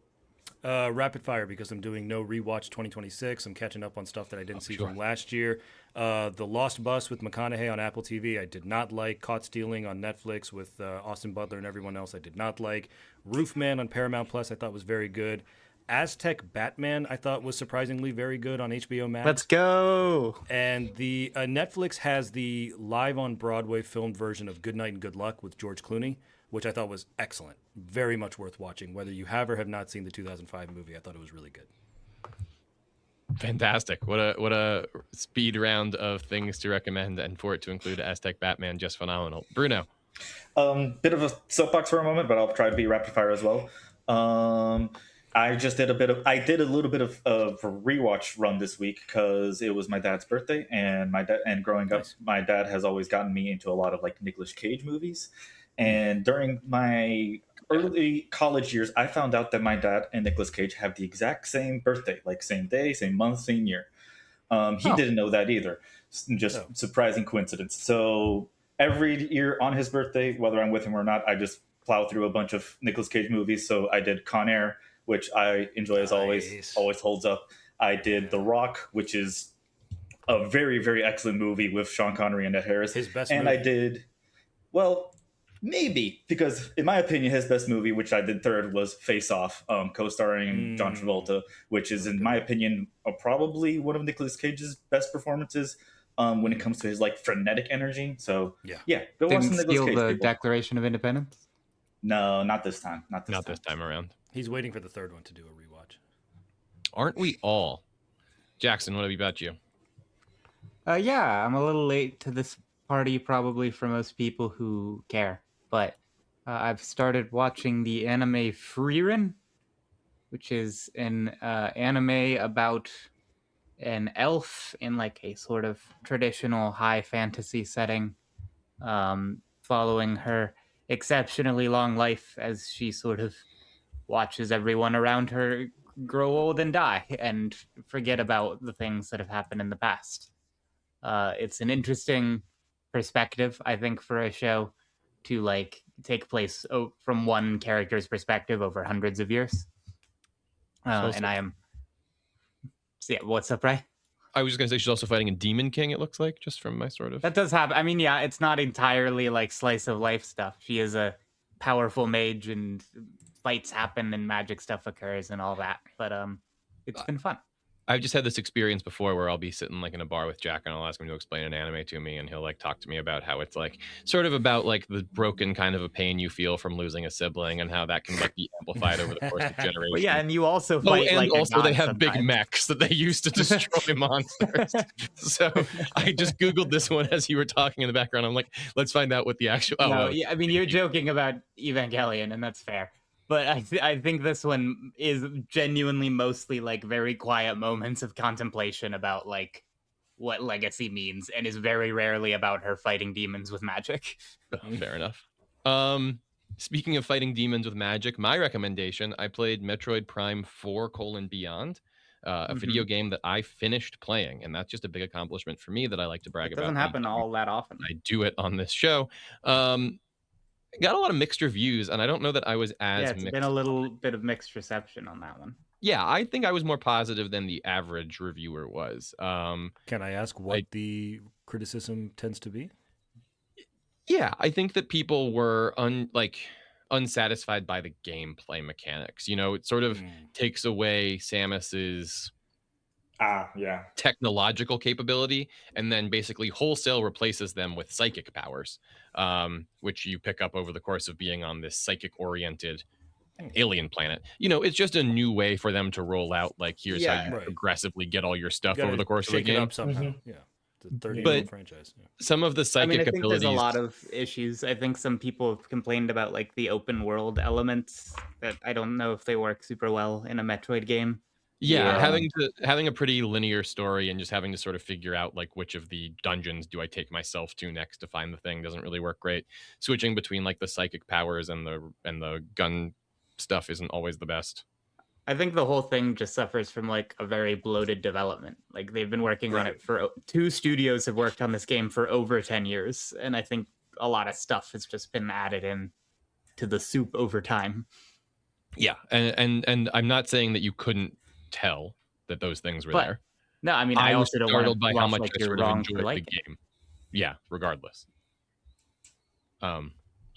Rapid fire, because I'm doing no rewatch 2026. I'm catching up on stuff that I didn't see from last year. The Lost Bus with McConaughey on Apple TV, I did not like. Caught Stealing on Netflix with Austin Butler and everyone else, I did not like. Roofman on Paramount Plus, I thought was very good. Aztec Batman, I thought was surprisingly very good on HBO Max. Let's go. And the Netflix has the live on Broadway filmed version of Good Night and Good Luck with George Clooney, which I thought was excellent. Very much worth watching. Whether you have or have not seen the 2005 movie, I thought it was really good. Fantastic. What a speed round of things to recommend, and for it to include Aztec Batman, just phenomenal. Bruno. Bit of a soapbox for a moment, but I'll try to be rapid fire as well. I did a little bit of a rewatch run this week because it was my dad's birthday, and growing up, my dad has always gotten me into a lot of like Nicolas Cage movies. And during my early college years, I found out that my dad and Nicolas Cage have the exact same birthday, like same day, same month, same year. He didn't know that either. Surprising coincidence. So every year on his birthday, whether I'm with him or not, I just plow through a bunch of Nicolas Cage movies. So I did Con Air, which I enjoy as always holds up. I did The Rock, which is a very, very excellent movie with Sean Connery and Ed Harris. His best and movie. I did, well, maybe, because in my opinion, his best movie, which I did third, was Face Off, co-starring John Travolta, which is, in my opinion, probably one of Nicolas Cage's best performances when it comes to his like frenetic energy. So yeah, go watch some Didn't Nicolas steal Cage. the People. Declaration of Independence? No, not this time. Not this time around. He's waiting for the third one to do a rewatch. Aren't we all? Jackson, what about you? Yeah, I'm a little late to this party probably for most people who care, but I've started watching the anime Frieren, which is an anime about an elf in like a sort of traditional high fantasy setting, following her exceptionally long life as she sort of watches everyone around her grow old and die and forget about the things that have happened in the past. It's an interesting perspective, I think, for a show to like take place from one character's perspective over hundreds of years. And I am... So yeah, what's up, Ray? I was just going to say she's also fighting a Demon King, it looks like, just from my sort of... That does happen. I mean, yeah, it's not entirely like slice of life stuff. She is a powerful mage and fights happen and magic stuff occurs and all that. But it's been fun. I've just had this experience before where I'll be sitting like in a bar with Jack and I'll ask him to explain an anime to me, and he'll like talk to me about how it's like sort of about like the broken kind of a pain you feel from losing a sibling and how that can like be amplified over the course of generations. Well, yeah, and you also Oh, fight and like a also they god have big sometimes. mechs that they use to destroy monsters. So I just Googled this one as you were talking in the background. I'm like, let's find out what the actual. Oh, No, well, yeah, I mean you're joking about Evangelion, and that's fair. But I think this one is genuinely mostly like very quiet moments of contemplation about like what legacy means, and is very rarely about her fighting demons with magic. fair enough. Speaking of fighting demons with magic, my recommendation, I played Metroid Prime 4: Beyond, a video game that I finished playing, and that's just a big accomplishment for me that I like to brag It about. doesn't happen anytime all that often. I do it on this show. Got a lot of mixed reviews, and I don't know that I was as Yeah, it's mixed. been a little bit of mixed reception on that one. Yeah, I think I was more positive than the average reviewer was. Can I ask what the criticism tends to be? Yeah, I think that people were unsatisfied by the gameplay mechanics. You know, it sort of takes away Samus's technological capability and then basically wholesale replaces them with psychic powers, which you pick up over the course of being on this psychic-oriented alien planet. You know, it's just a new way for them to roll out, like, here's how you progressively get all your stuff over the course of the Shake game. it up somehow. Yeah. It's a 30-year-old But franchise. Yeah. some of the I psychic mean, I think abilities. there's a lot of issues. I think some people have complained about like the open world elements that I don't know if they work super well in a Metroid game. Yeah, having a pretty linear story and just having to sort of figure out like which of the dungeons do I take myself to next to find the thing doesn't really work great. Switching between like the psychic powers and the gun stuff isn't always the best. I think the whole thing just suffers from like a very bloated development. Like they've been working on it for 2 studios have worked on this game for over 10 years, and I think a lot of stuff has just been added in to the soup over time. Yeah, and I'm not saying that you couldn't tell that those things were But there. no, I mean, I I was also don't want startled to by how much like I you're sort of wrong for enjoyed the liking. game. Yeah, regardless. So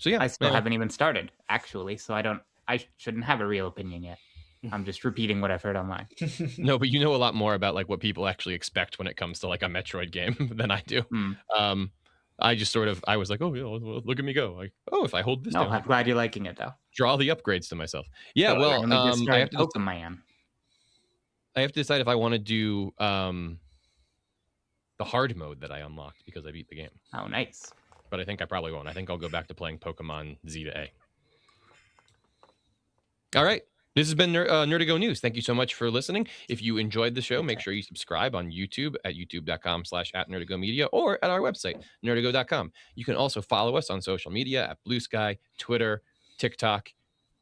yeah, I still haven't even started actually, so I shouldn't have a real opinion yet. I'm just repeating what I've heard online. No, but you know a lot more about like what people actually expect when it comes to like a Metroid game than I do. I just sort of I was like, oh, yeah, well, look at me go. Like, oh, if I hold this No, down, I'm glad you're liking it though. draw the upgrades to myself. Yeah, So, well, and we just I have started to Pokemon. I have to decide if I want to do the hard mode that I unlocked because I beat the game. Oh, nice. But I think I probably won't. I think I'll go back to playing Pokemon Z to A. All right. This has been Nerdigo News. Thank you so much for listening. If you enjoyed the show, make sure you subscribe on YouTube at youtube.com/@nerdigomedia or at our website, nerdigo.com. You can also follow us on social media at Blue Sky, Twitter, TikTok,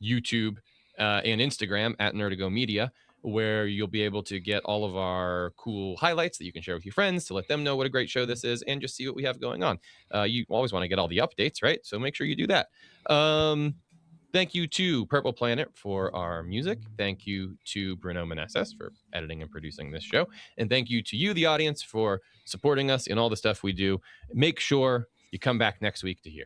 YouTube, and Instagram at Nerdigo Media, where you'll be able to get all of our cool highlights that you can share with your friends to let them know what a great show this is and just see what we have going on. You always want to get all the updates, right? So make sure you do that. Thank you to Purple Planet for our music. Thank you to Bruno Meneses for editing and producing this show. And thank you to you, the audience, for supporting us in all the stuff we do. Make sure you come back next week to hear.